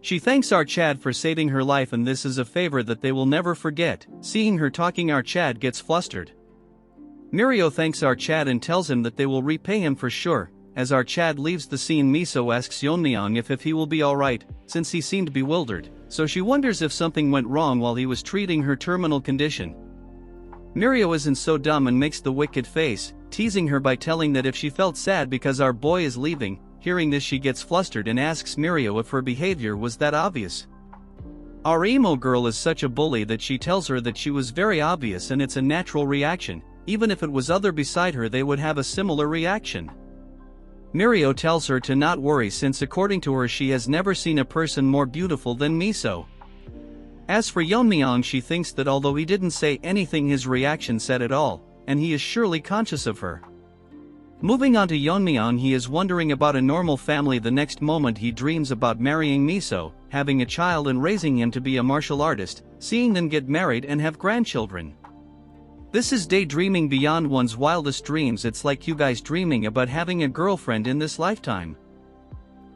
She thanks our Chad for saving her life, and this is a favor that they will never forget. Seeing her talking, our Chad gets flustered. Mirio thanks our Chad and tells him that they will repay him for sure. As our Chad leaves the scene, Miso asks Yeon-myeong if he will be alright, since he seemed bewildered, so she wonders if something went wrong while he was treating her terminal condition. Mirio isn't so dumb and makes the wicked face, teasing her by telling that if she felt sad because our boy is leaving. Hearing this, she gets flustered and asks Mirio if her behavior was that obvious. Our emo girl is such a bully that she tells her that she was very obvious and it's a natural reaction. Even if it was other beside her, they would have a similar reaction. Mirio tells her to not worry, since according to her she has never seen a person more beautiful than Miso. As for Yeon-myeong, she thinks that although he didn't say anything, his reaction said it all, and he is surely conscious of her. Moving on to Yeon-myeong, he is wondering about a normal family. The next moment he dreams about marrying Miso, having a child and raising him to be a martial artist, seeing them get married and have grandchildren. This is daydreaming beyond one's wildest dreams. It's like you guys dreaming about having a girlfriend in this lifetime.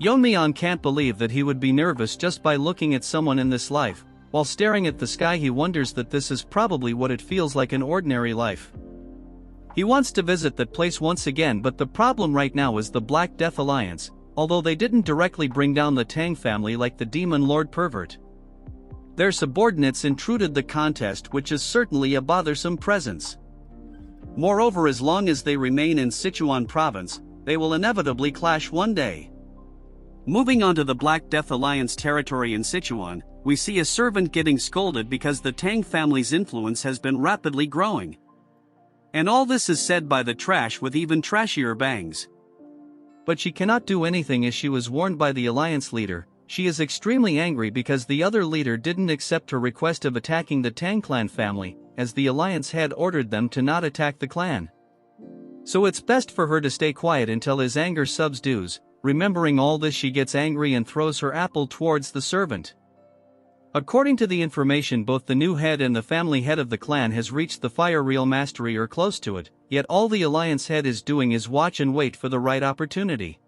Yeon-myeong can't believe that he would be nervous just by looking at someone in this life. While staring at the sky, he wonders that this is probably what it feels like in ordinary life. He wants to visit that place once again, but the problem right now is the Black Death Alliance, although they didn't directly bring down the Tang family like the Demon Lord Pervert. Their subordinates intruded the contest, which is certainly a bothersome presence. Moreover, as long as they remain in Sichuan province, they will inevitably clash one day. Moving on to the Black Death Alliance territory in Sichuan, we see a servant getting scolded because the Tang family's influence has been rapidly growing. And all this is said by the trash with even trashier bangs. But she cannot do anything as she was warned by the alliance leader. She is extremely angry because the other leader didn't accept her request of attacking the Tang clan family, as the alliance had ordered them to not attack the clan. So it's best for her to stay quiet until his anger subsides. Remembering all this, she gets angry and throws her apple towards the servant. According to the information, both the new head and the family head of the clan has reached the fire real mastery or close to it, yet all the alliance head is doing is watch and wait for the right opportunity.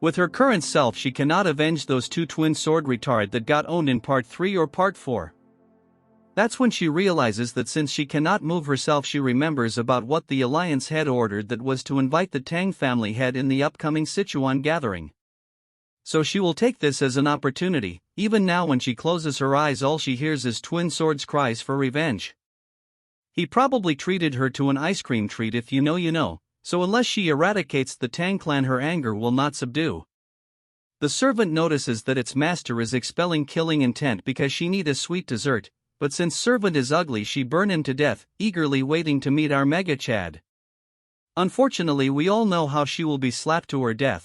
With her current self, she cannot avenge those two twin sword retard that got owned in part 3 or part 4. That's when she realizes that since she cannot move herself, she remembers about what the alliance head ordered, that was to invite the Tang family head in the upcoming Sichuan gathering. So she will take this as an opportunity. Even now, when she closes her eyes, all she hears is Twin Sword's cries for revenge. He probably treated her to an ice cream treat, if you know you know, so unless she eradicates the Tang clan, her anger will not subdue. The servant notices that its master is expelling killing intent because she need a sweet dessert, but since servant is ugly, she burn him to death, eagerly waiting to meet our mega Chad. Unfortunately, we all know how she will be slapped to her death.